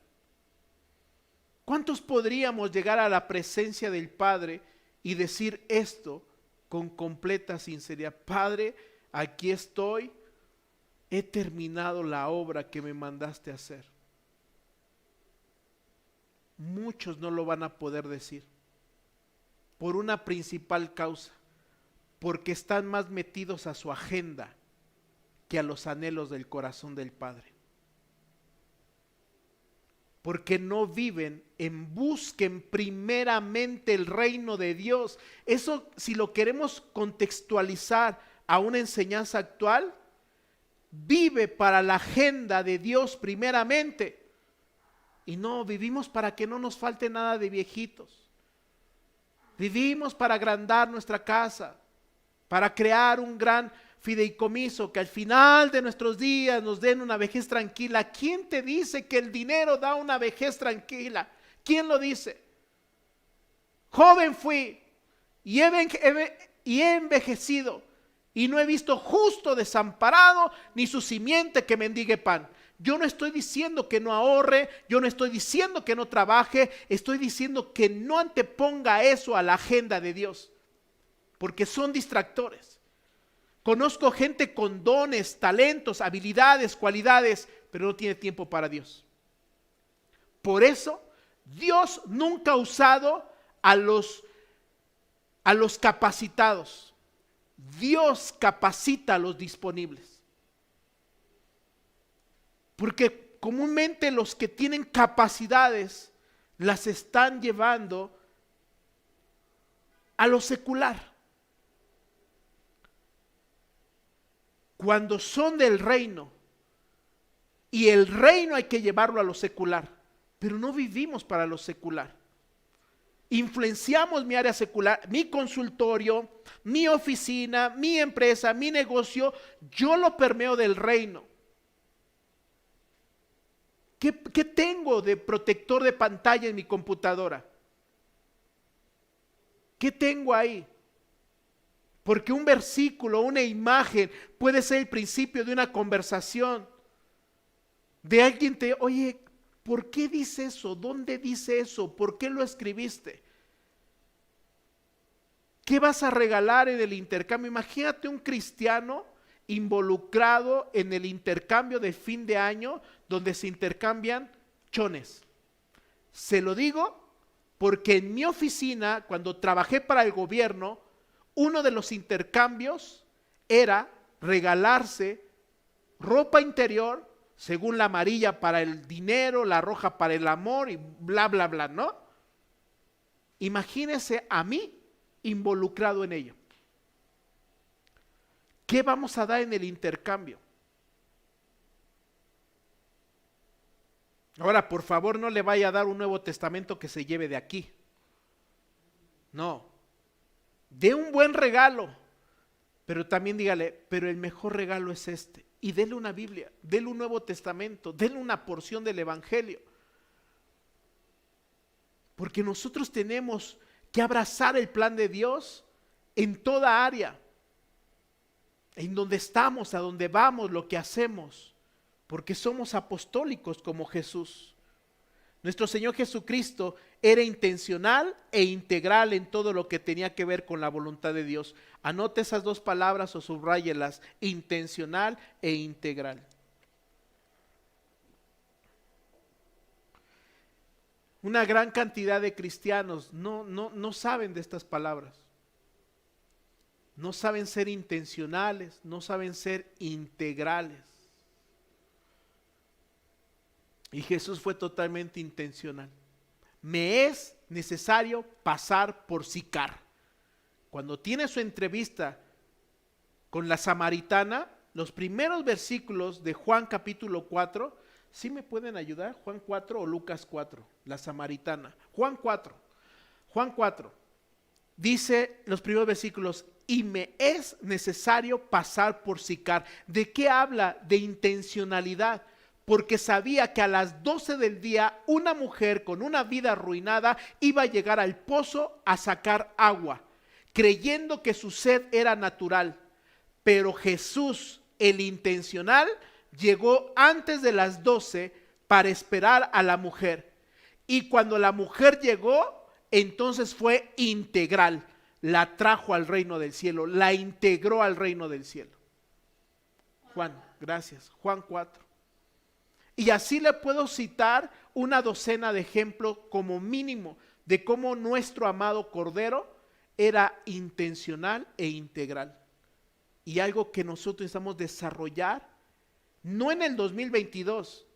¿Cuántos podríamos llegar a la presencia del Padre y decir esto con completa sinceridad? Padre, aquí estoy, he terminado la obra que me mandaste a hacer. Muchos no lo van a poder decir por una principal causa, porque están más metidos a su agenda que a los anhelos del corazón del Padre. Porque no viven busquen primeramente el reino de Dios. Eso, si lo queremos contextualizar a una enseñanza actual, vive para la agenda de Dios primeramente. Y no, vivimos para que no nos falte nada de viejitos. Vivimos para agrandar nuestra casa, para crear un gran fideicomiso, que al final de nuestros días nos den una vejez tranquila. ¿Quién te dice que el dinero da una vejez tranquila? ¿Quién lo dice? Joven fui y he envejecido y no he visto justo desamparado ni su simiente que mendigue pan. Yo no estoy diciendo que no ahorre, yo no estoy diciendo que no trabaje, estoy diciendo que no anteponga eso a la agenda de Dios, porque son distractores. Conozco gente con dones, talentos, habilidades, cualidades, pero no tiene tiempo para Dios. Por eso, Dios nunca ha usado a los capacitados. Dios capacita a los disponibles. Porque comúnmente los que tienen capacidades las están llevando a lo secular. Cuando son del reino, y el reino hay que llevarlo a lo secular, pero no vivimos para lo secular. Influenciamos mi área secular, mi consultorio, mi oficina, mi empresa, mi negocio, yo lo permeo del reino. ¿Qué tengo de protector de pantalla en mi computadora? ¿Qué tengo ahí? Porque un versículo, una imagen puede ser el principio de una conversación. De alguien oye, ¿por qué dice eso? ¿Dónde dice eso? ¿Por qué lo escribiste? ¿Qué vas a regalar en el intercambio? Imagínate un cristiano involucrado en el intercambio de fin de año donde se intercambian chones. Se lo digo porque en mi oficina, cuando trabajé para el gobierno, uno de los intercambios era regalarse ropa interior, según la amarilla para el dinero, la roja para el amor y bla, bla, bla, ¿no? Imagínese a mí involucrado en ello. ¿Qué vamos a dar en el intercambio? Ahora, por favor, no le vaya a dar un Nuevo Testamento que se lleve de aquí. No. Dé un buen regalo, pero también dígale, pero el mejor regalo es este. Y dele una Biblia, dele un Nuevo Testamento, dele una porción del Evangelio. Porque nosotros tenemos que abrazar el plan de Dios en toda área. En donde estamos, a donde vamos, lo que hacemos. Porque somos apostólicos como Jesús. Nuestro Señor Jesucristo era intencional e integral en todo lo que tenía que ver con la voluntad de Dios. Anote esas dos palabras o subráyelas: intencional e integral. Una gran cantidad de cristianos no saben de estas palabras. No saben ser intencionales, no saben ser integrales. Y Jesús fue totalmente intencional. Me es necesario pasar por Sicar. Cuando tiene su entrevista con la samaritana, los primeros versículos de Juan capítulo 4, ¿sí me pueden ayudar? Juan 4 o Lucas 4, la samaritana. Juan 4, dice los primeros versículos: y me es necesario pasar por Sicar. ¿De qué habla? De intencionalidad. Porque sabía que a las 12 del día una mujer con una vida arruinada iba a llegar al pozo a sacar agua, creyendo que su sed era natural. Pero Jesús, el intencional, llegó antes de las 12 para esperar a la mujer. Y cuando la mujer llegó, entonces fue integral. La trajo al reino del cielo, la integró al reino del cielo. Juan, gracias. Juan 4. Y así le puedo citar una docena de ejemplos como mínimo de cómo nuestro amado Cordero era intencional e integral. Y algo que nosotros necesitamos desarrollar, no en el 2022,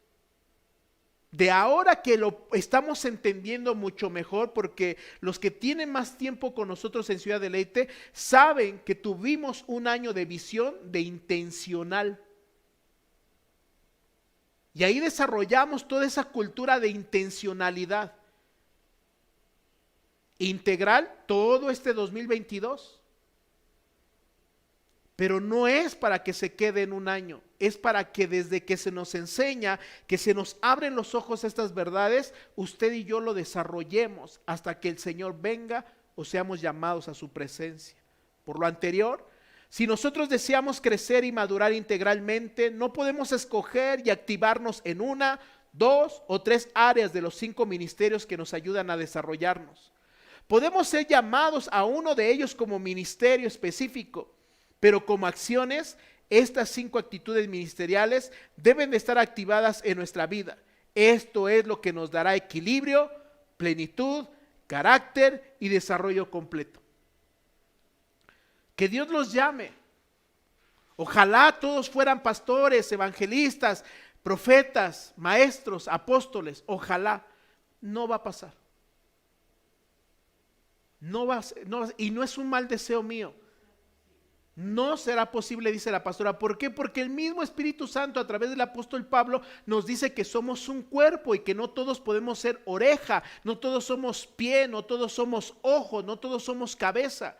de ahora que lo estamos entendiendo mucho mejor, porque los que tienen más tiempo con nosotros en Ciudad Deleite saben que tuvimos un año de visión de intencional. Y ahí desarrollamos toda esa cultura de intencionalidad. Integral todo este 2022. Pero no es para que se quede en un año, es para que desde que se nos enseña, que se nos abren los ojos a estas verdades, usted y yo lo desarrollemos hasta que el Señor venga o seamos llamados a su presencia. Por lo anterior, si nosotros deseamos crecer y madurar integralmente, no podemos escoger y activarnos en una, 2 o 3 áreas de los 5 ministerios que nos ayudan a desarrollarnos. Podemos ser llamados a uno de ellos como ministerio específico, pero como acciones, estas 5 actitudes ministeriales deben de estar activadas en nuestra vida. Esto es lo que nos dará equilibrio, plenitud, carácter y desarrollo completo. Que Dios los llame. Ojalá todos fueran pastores, evangelistas, profetas, maestros, apóstoles. Ojalá. No va a pasar. Y no es un mal deseo mío. No será posible, dice la pastora. ¿Por qué? Porque el mismo Espíritu Santo a través del apóstol Pablo nos dice que somos un cuerpo y que no todos podemos ser oreja, no todos somos pie, no todos somos ojo, no todos somos cabeza.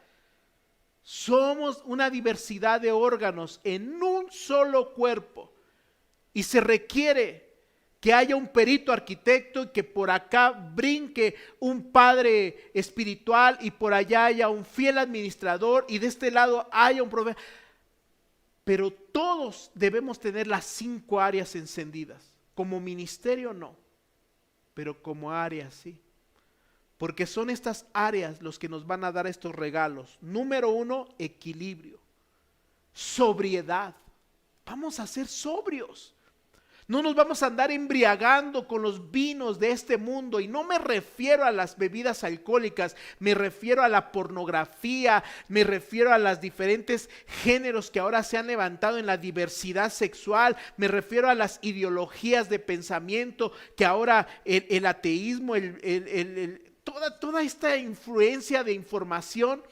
Somos una diversidad de órganos en un solo cuerpo y se requiere que haya un perito arquitecto y que por acá brinque un padre espiritual y por allá haya un fiel administrador y de este lado haya un profeta. Pero todos debemos tener las 5 áreas encendidas. Como ministerio no, pero como área sí. Porque son estas áreas los que nos van a dar estos regalos. Número 1, equilibrio, sobriedad. Vamos a ser sobrios. No nos vamos a andar embriagando con los vinos de este mundo. Y no me refiero a las bebidas alcohólicas, me refiero a la pornografía, me refiero a los diferentes géneros que ahora se han levantado en la diversidad sexual, me refiero a las ideologías de pensamiento que ahora el ateísmo, toda esta influencia de información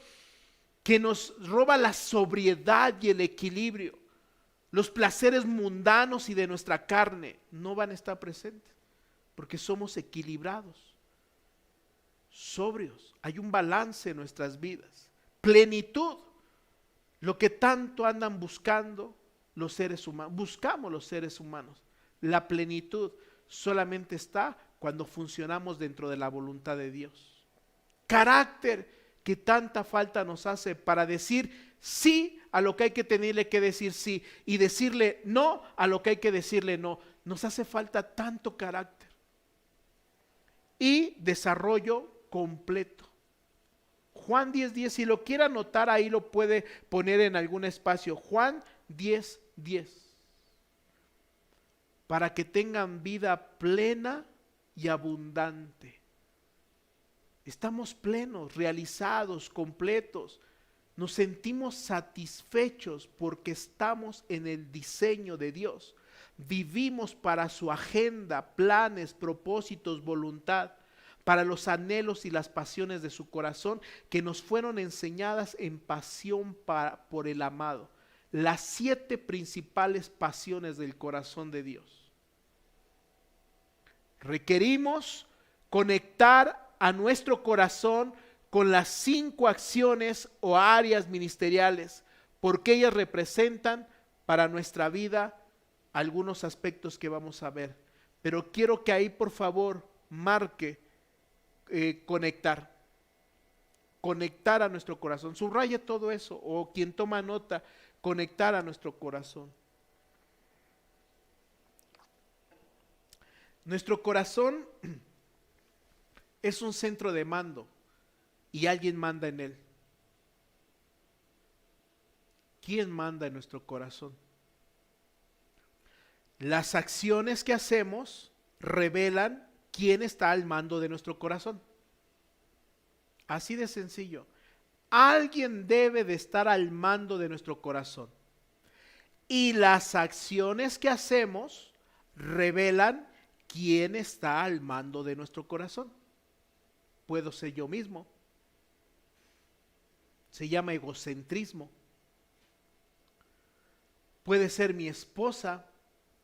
que nos roba la sobriedad y el equilibrio. Los placeres mundanos y de nuestra carne no van a estar presentes porque somos equilibrados, sobrios. Hay un balance en nuestras vidas. Plenitud, lo que tanto andan buscando los seres humanos. Buscamos los seres humanos. La plenitud solamente está cuando funcionamos dentro de la voluntad de Dios. Carácter que tanta falta nos hace para decir sí a lo que hay que tenerle que decir sí y decirle no a lo que hay que decirle no. Nos hace falta tanto carácter. Y desarrollo completo. Juan 10:10, si lo quiere anotar ahí lo puede poner en algún espacio. Juan 10:10. Para que tengan vida plena y abundante. Estamos plenos, realizados, completos. Nos sentimos satisfechos porque estamos en el diseño de Dios. Vivimos para su agenda, planes, propósitos, voluntad, para los anhelos y las pasiones de su corazón que nos fueron enseñadas en pasión por el amado. Las 7 principales pasiones del corazón de Dios. Requerimos conectar a nuestro corazón con las 5 acciones o áreas ministeriales, porque ellas representan para nuestra vida algunos aspectos que vamos a ver. Pero quiero que ahí por favor marque conectar a nuestro corazón. Subraya todo eso, o quien toma nota, conectar a nuestro corazón. Nuestro corazón es un centro de mando y alguien manda en él. ¿Quién manda en nuestro corazón? Las acciones que hacemos revelan quién está al mando de nuestro corazón. Así de sencillo. Alguien debe de estar al mando de nuestro corazón. Y las acciones que hacemos revelan quién está al mando de nuestro corazón. Puedo ser yo mismo. Se llama egocentrismo. Puede ser mi esposa,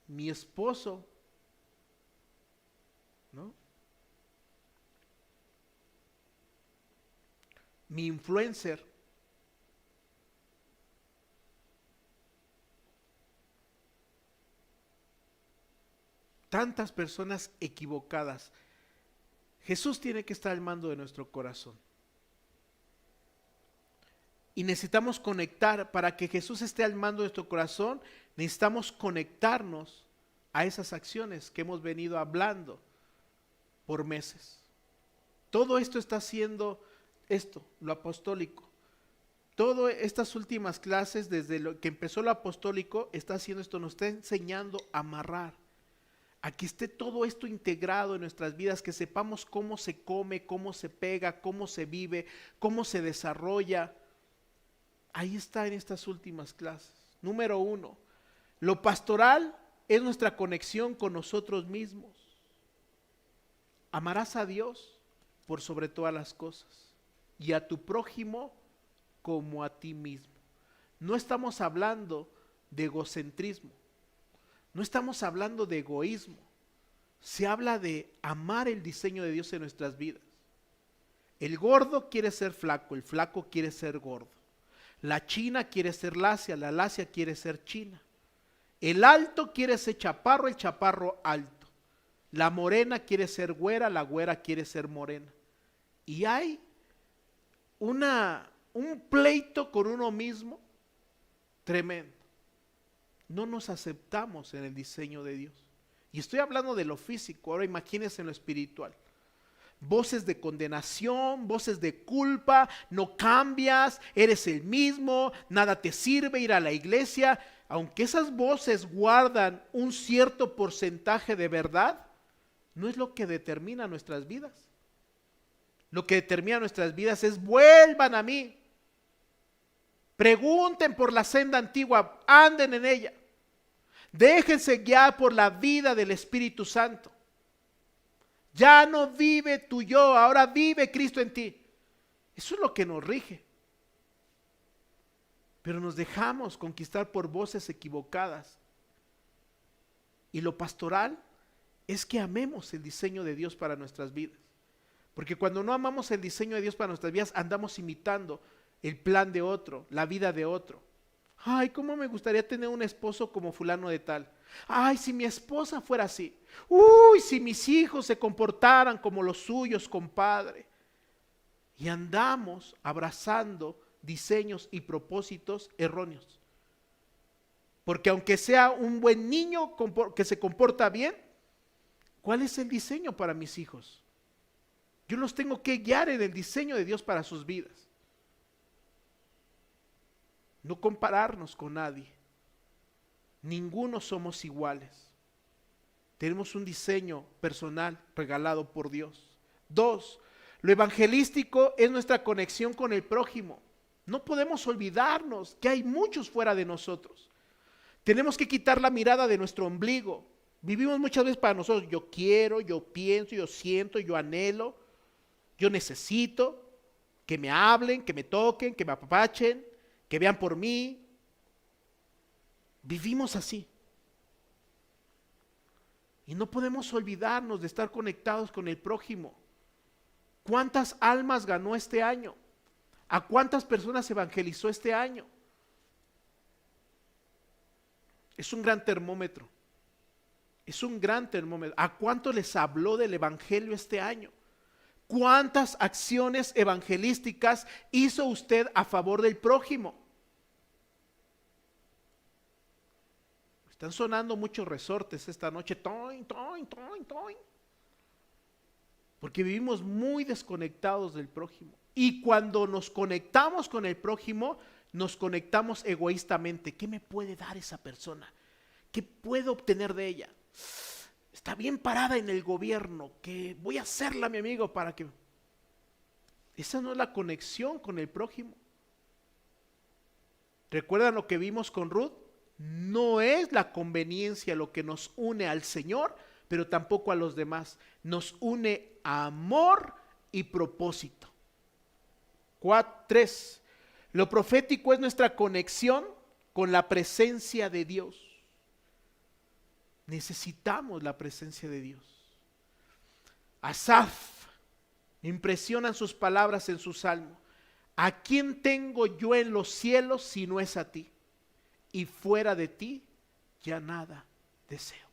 mi esposo, ¿no? Mi influencer. Tantas personas equivocadas. Jesús tiene que estar al mando de nuestro corazón. Y necesitamos conectar, para que Jesús esté al mando de nuestro corazón, necesitamos conectarnos a esas acciones que hemos venido hablando por meses. Todo esto está haciendo lo apostólico. Todas estas últimas clases, desde lo que empezó lo apostólico, está haciendo esto, nos está enseñando a amarrar. a que esté todo esto integrado en nuestras vidas, que sepamos cómo se come, cómo se pega, cómo se vive, cómo se desarrolla. Ahí está en estas últimas clases. Número 1, lo pastoral es nuestra conexión con nosotros mismos. Amarás a Dios por sobre todas las cosas y a tu prójimo como a ti mismo. No estamos hablando de egocentrismo, no estamos hablando de egoísmo. Se habla de amar el diseño de Dios en nuestras vidas. El gordo quiere ser flaco, el flaco quiere ser gordo. La china quiere ser lacia, la lacia quiere ser china. El alto quiere ser chaparro, el chaparro alto. La morena quiere ser güera, la güera quiere ser morena. Y hay un pleito con uno mismo tremendo. No nos aceptamos en el diseño de Dios. Y estoy hablando de lo físico, ahora imagínense en lo espiritual. Voces de condenación, voces de culpa, no cambias, eres el mismo, nada te sirve ir a la iglesia. Aunque esas voces guardan un cierto porcentaje de verdad, no es lo que determina nuestras vidas. Lo que determina nuestras vidas es: vuelvan a mí, pregunten por la senda antigua, anden en ella, déjense guiar por la vida del Espíritu Santo. Ya no vive tu yo, ahora vive Cristo en ti. Eso es lo que nos rige. Pero nos dejamos conquistar por voces equivocadas. Y lo pastoral es que amemos el diseño de Dios para nuestras vidas. Porque cuando no amamos el diseño de Dios para nuestras vidas, andamos imitando el plan de otro, la vida de otro. Ay, cómo me gustaría tener un esposo como fulano de tal. Ay, si mi esposa fuera así. Uy, si mis hijos se comportaran como los suyos, compadre. Y andamos abrazando diseños y propósitos erróneos. Porque aunque sea un buen niño que se comporta bien, ¿cuál es el diseño para mis hijos? Yo los tengo que guiar en el diseño de Dios para sus vidas. No compararnos con nadie. Ninguno somos iguales. Tenemos un diseño personal regalado por Dios. 2, lo evangelístico es nuestra conexión con el prójimo. No podemos olvidarnos que hay muchos fuera de nosotros. Tenemos que quitar la mirada de nuestro ombligo. Vivimos muchas veces para nosotros. Yo quiero, yo pienso, yo siento, yo anhelo, yo necesito que me hablen, que me toquen, que me apapachen, que vean por mí. Vivimos así. Y no podemos olvidarnos de estar conectados con el prójimo. ¿Cuántas almas ganó este año? ¿A cuántas personas evangelizó este año? Es un gran termómetro. Es un gran termómetro. ¿A cuánto les habló del evangelio este año? ¿Cuántas acciones evangelísticas hizo usted a favor del prójimo? Están sonando muchos resortes esta noche. Toin, toin, toin, toin. Porque vivimos muy desconectados del prójimo. Y cuando nos conectamos con el prójimo, nos conectamos egoístamente. ¿Qué me puede dar esa persona? ¿Qué puedo obtener de ella? Está bien parada en el gobierno, que voy a hacerla mi amigo para que... Esa no es la conexión con el prójimo. ¿Recuerdan lo que vimos con Ruth? No es la conveniencia lo que nos une al Señor, pero tampoco a los demás. Nos une amor y propósito. 3. Lo profético es nuestra conexión con la presencia de Dios. Necesitamos la presencia de Dios. Asaf, me impresionan sus palabras en su salmo. ¿A quién tengo yo en los cielos si no es a ti? Y fuera de ti ya nada deseo.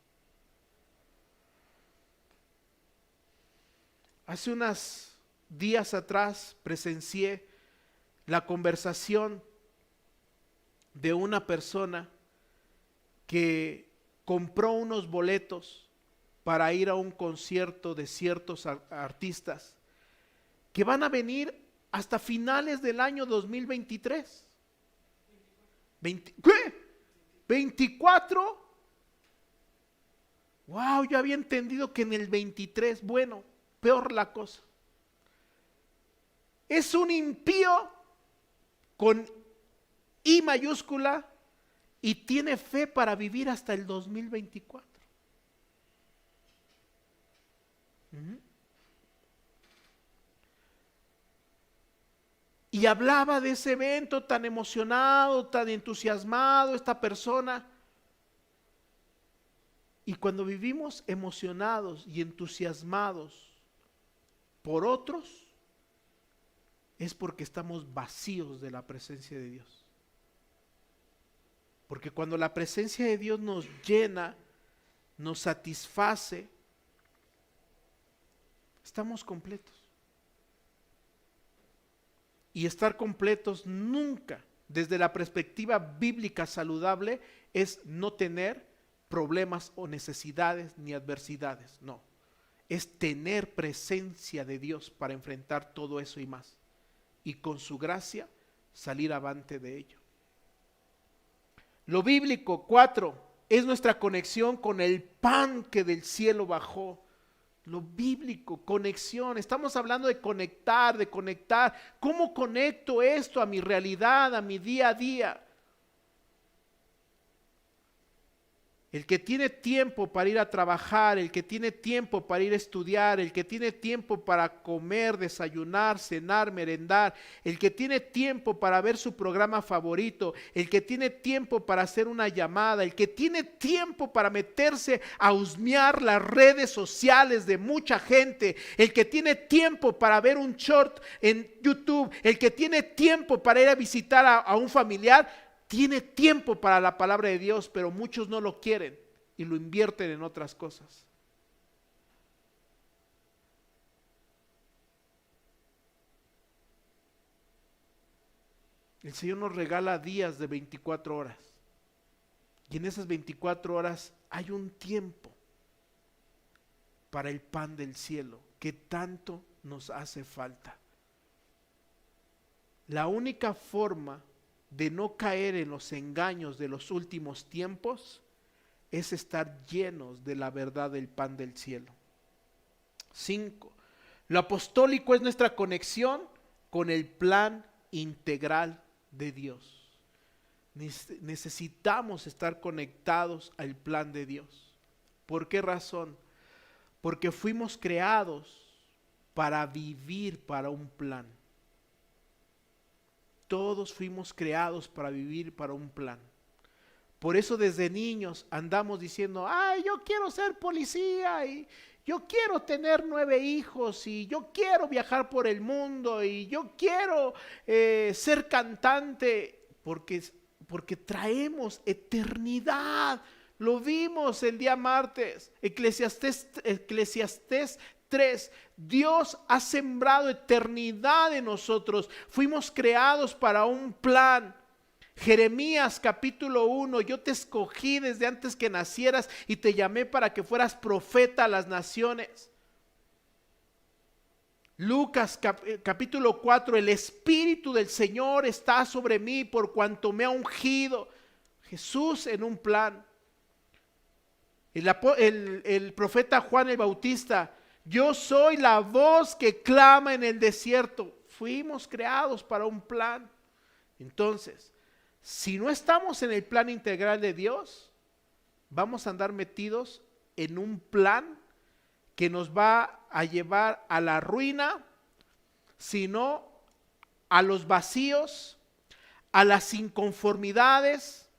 Hace unos días atrás presencié la conversación de una persona que compró unos boletos para ir a un concierto de ciertos artistas que van a venir hasta finales del año 2023. ¿Qué? 24. Wow, yo había entendido que en el 23, bueno, peor la cosa. Es un impío con I mayúscula y tiene fe para vivir hasta el 2024. Y hablaba de ese evento tan emocionado, tan entusiasmado, esta persona. Y cuando vivimos emocionados y entusiasmados por otros, es porque estamos vacíos de la presencia de Dios. Porque cuando la presencia de Dios nos llena, nos satisface, estamos completos. Y estar completos nunca, desde la perspectiva bíblica saludable, es no tener problemas o necesidades ni adversidades. No, es tener presencia de Dios para enfrentar todo eso y más. Y con su gracia salir avante de ello. Lo bíblico, 4, es nuestra conexión con el pan que del cielo bajó. Lo bíblico, conexión, estamos hablando de conectar, ¿Cómo conecto esto a mi realidad, a mi día a día? El que tiene tiempo para ir a trabajar, el que tiene tiempo para ir a estudiar, el que tiene tiempo para comer, desayunar, cenar, merendar, el que tiene tiempo para ver su programa favorito, el que tiene tiempo para hacer una llamada, el que tiene tiempo para meterse a husmear las redes sociales de mucha gente, el que tiene tiempo para ver un short en YouTube, el que tiene tiempo para ir a visitar a un familiar, tiene tiempo para la palabra de Dios, pero muchos no lo quieren y lo invierten en otras cosas. El Señor nos regala días de 24 horas. Y en esas 24 horas hay un tiempo para el pan del cielo que tanto nos hace falta. La única forma de no caer en los engaños de los últimos tiempos es estar llenos de la verdad del pan del cielo. 5. Lo apostólico es nuestra conexión con el plan integral de Dios. Necesitamos estar conectados al plan de Dios. ¿Por qué razón? Porque fuimos creados para vivir para un plan. Todos fuimos creados para vivir para un plan. Por eso desde niños andamos diciendo, ay, yo quiero ser policía y yo quiero tener 9 hijos y yo quiero viajar por el mundo y yo quiero ser cantante, porque traemos eternidad. Lo vimos el día martes, Eclesiastés 3, Dios ha sembrado eternidad en nosotros, fuimos creados para un plan. Jeremías capítulo 1, yo te escogí desde antes que nacieras y te llamé para que fueras profeta a las naciones. Lucas capítulo 4, el Espíritu del Señor está sobre mí por cuanto me ha ungido. Jesús en un plan. El profeta Juan el Bautista, yo soy la voz que clama en el desierto. Fuimos creados para un plan. Entonces, si no estamos en el plan integral de Dios, vamos a andar metidos en un plan que nos va a llevar a la ruina, sino a los vacíos, a las inconformidades,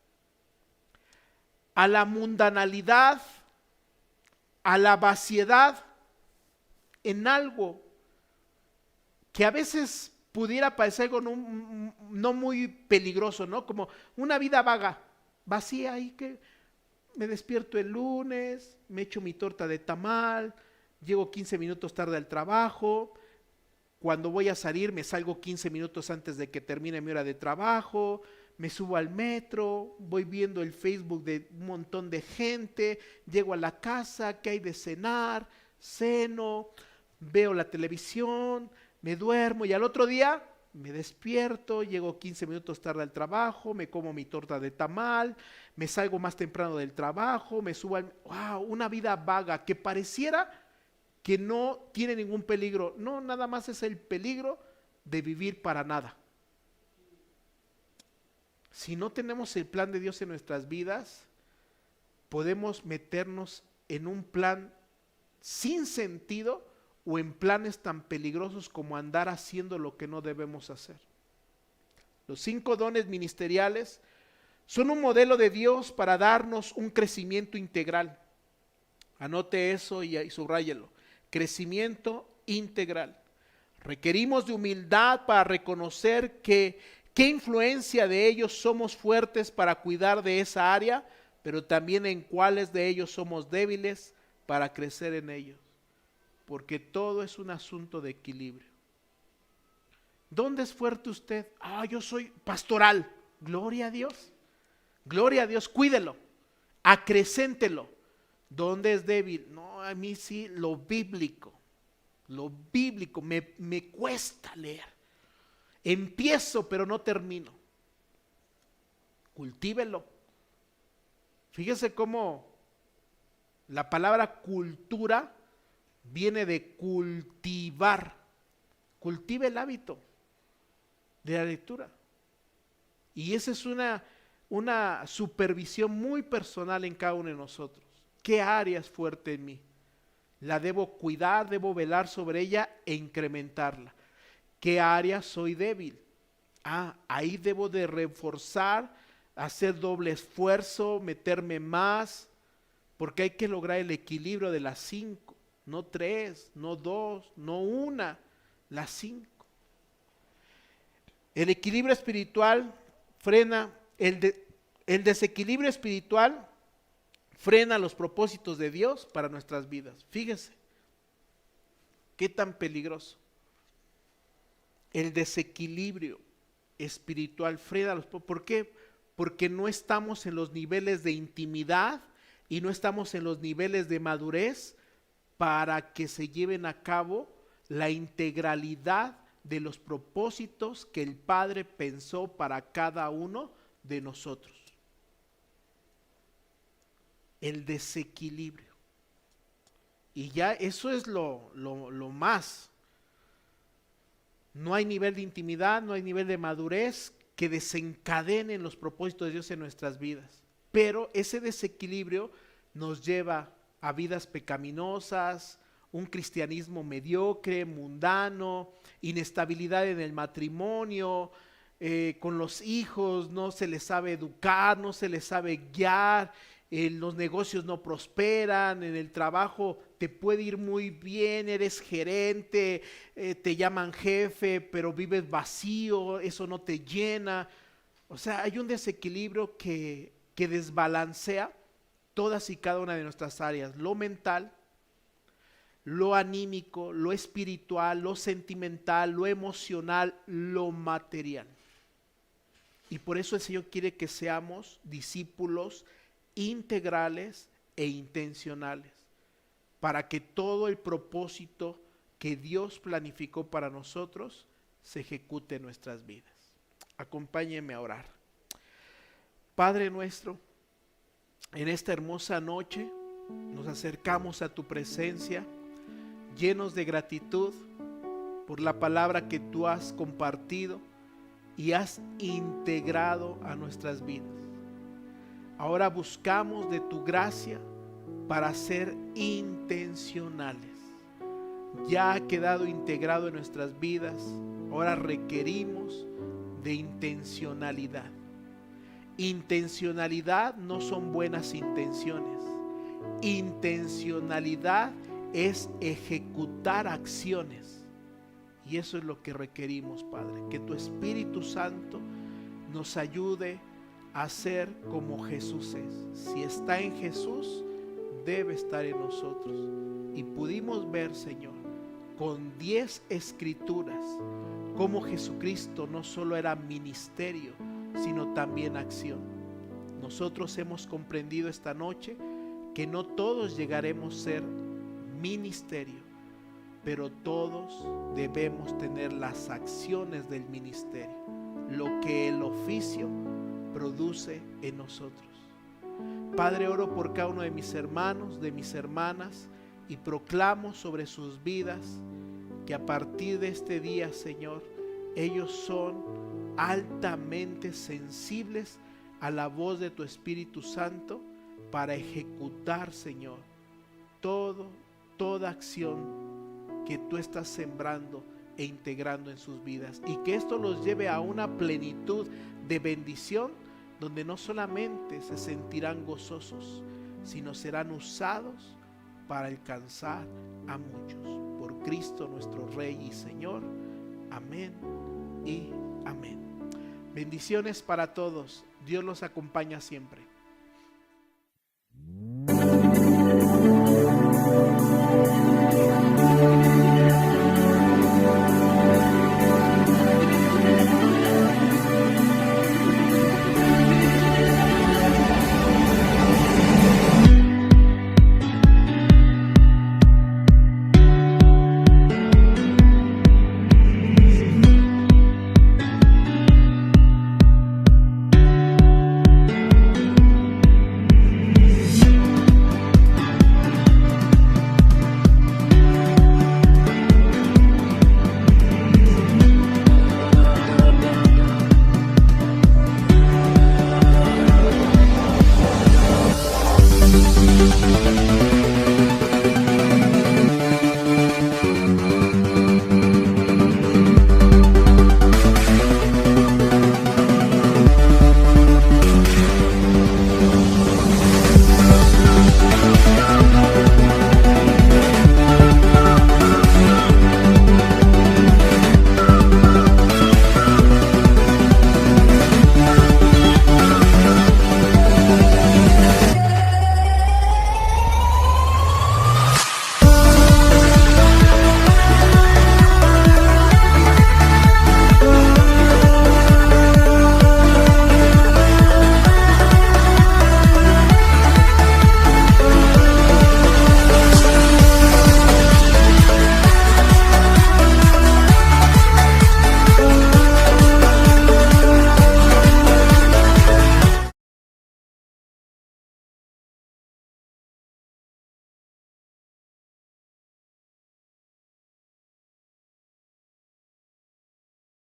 a la mundanalidad, a la vaciedad, en algo que a veces pudiera parecer algo no muy peligroso, ¿no? Como una vida vaga, vacía, ahí que me despierto el lunes, me echo mi torta de tamal, llego 15 minutos tarde al trabajo, cuando voy a salir me salgo 15 minutos antes de que termine mi hora de trabajo, me subo al metro, voy viendo el Facebook de un montón de gente, llego a la casa, ¿qué hay de cenar? Ceno, veo la televisión, me duermo y al otro día me despierto, llego 15 minutos tarde al trabajo, me como mi torta de tamal, me salgo más temprano del trabajo, me subo al... ¡Wow! Una vida vaga que pareciera que no tiene ningún peligro. No, nada más es el peligro de vivir para nada. Si no tenemos el plan de Dios en nuestras vidas, podemos meternos en un plan sin sentido o en planes tan peligrosos como andar haciendo lo que no debemos hacer. Los 5 dones ministeriales son un modelo de Dios para darnos un crecimiento integral. Anote eso y subráyelo. Crecimiento integral. Requerimos de humildad para reconocer qué influencia de ellos somos fuertes para cuidar de esa área, pero también en cuáles de ellos somos débiles para crecer en ellos. Porque todo es un asunto de equilibrio. ¿Dónde es fuerte usted? Yo soy pastoral. Gloria a Dios. Gloria a Dios, cuídelo. Acrecéntelo. ¿Dónde es débil? No, a mí sí, lo bíblico me cuesta leer. Empiezo pero no termino. Cultívelo. Fíjese cómo la palabra cultura viene de cultivar. Cultive el hábito de la lectura. Y esa es una supervisión muy personal en cada uno de nosotros. ¿Qué área es fuerte en mí? La debo cuidar, debo velar sobre ella e incrementarla. ¿Qué área soy débil? Ahí debo de reforzar, hacer doble esfuerzo, meterme más, porque hay que lograr el equilibrio de las 5, no 3, no 2, no 1, las 5. El equilibrio espiritual frena, el desequilibrio espiritual frena los propósitos de Dios para nuestras vidas. Fíjese, qué tan peligroso. El desequilibrio espiritual frena los propósitos. ¿Por qué? Porque no estamos en los niveles de intimidad y no estamos en los niveles de madurez para que se lleven a cabo la integralidad de los propósitos que el Padre pensó para cada uno de nosotros. El desequilibrio. Y ya eso es lo más. No hay nivel de intimidad, no hay nivel de madurez que desencadenen los propósitos de Dios en nuestras vidas. Pero ese desequilibrio nos lleva a vidas pecaminosas, un cristianismo mediocre, mundano, inestabilidad en el matrimonio, con los hijos no se les sabe educar, no se les sabe guiar, los negocios no prosperan, en el trabajo te puede ir muy bien, eres gerente, te llaman jefe, pero vives vacío, eso no te llena. O sea, hay un desequilibrio que desbalancea todas y cada una de nuestras áreas, lo mental, lo anímico, lo espiritual, lo sentimental, lo emocional, lo material. Y por eso el Señor quiere que seamos discípulos integrales e intencionales, para que todo el propósito que Dios planificó para nosotros se ejecute en nuestras vidas. Acompáñenme a orar. Padre nuestro, en esta hermosa noche nos acercamos a tu presencia, llenos de gratitud por la palabra que tú has compartido y has integrado a nuestras vidas. Ahora buscamos de tu gracia para ser intencionales. Ya ha quedado integrado en nuestras vidas. Ahora requerimos de intencionalidad. Intencionalidad no son buenas intenciones. Intencionalidad es ejecutar acciones. Y eso es lo que requerimos, Padre. Que tu Espíritu Santo nos ayude a ser como Jesús es. Si está en Jesús, debe estar en nosotros. Y pudimos ver, Señor, con 10 escrituras, cómo Jesucristo no solo era ministerio, sino también acción. Nosotros hemos comprendido esta noche que no todos llegaremos a ser ministerio, pero todos debemos tener las acciones del ministerio, lo que el oficio produce en nosotros. Padre, oro por cada uno de mis hermanos, de mis hermanas, y proclamo sobre sus vidas que a partir de este día, Señor, ellos son altamente sensibles a la voz de tu Espíritu Santo para ejecutar, Señor, toda acción que tú estás sembrando e integrando en sus vidas, y que esto los lleve a una plenitud de bendición donde no solamente se sentirán gozosos, sino serán usados para alcanzar a muchos. Por Cristo nuestro Rey y Señor. Amén y amén. Bendiciones para todos. Dios los acompaña siempre.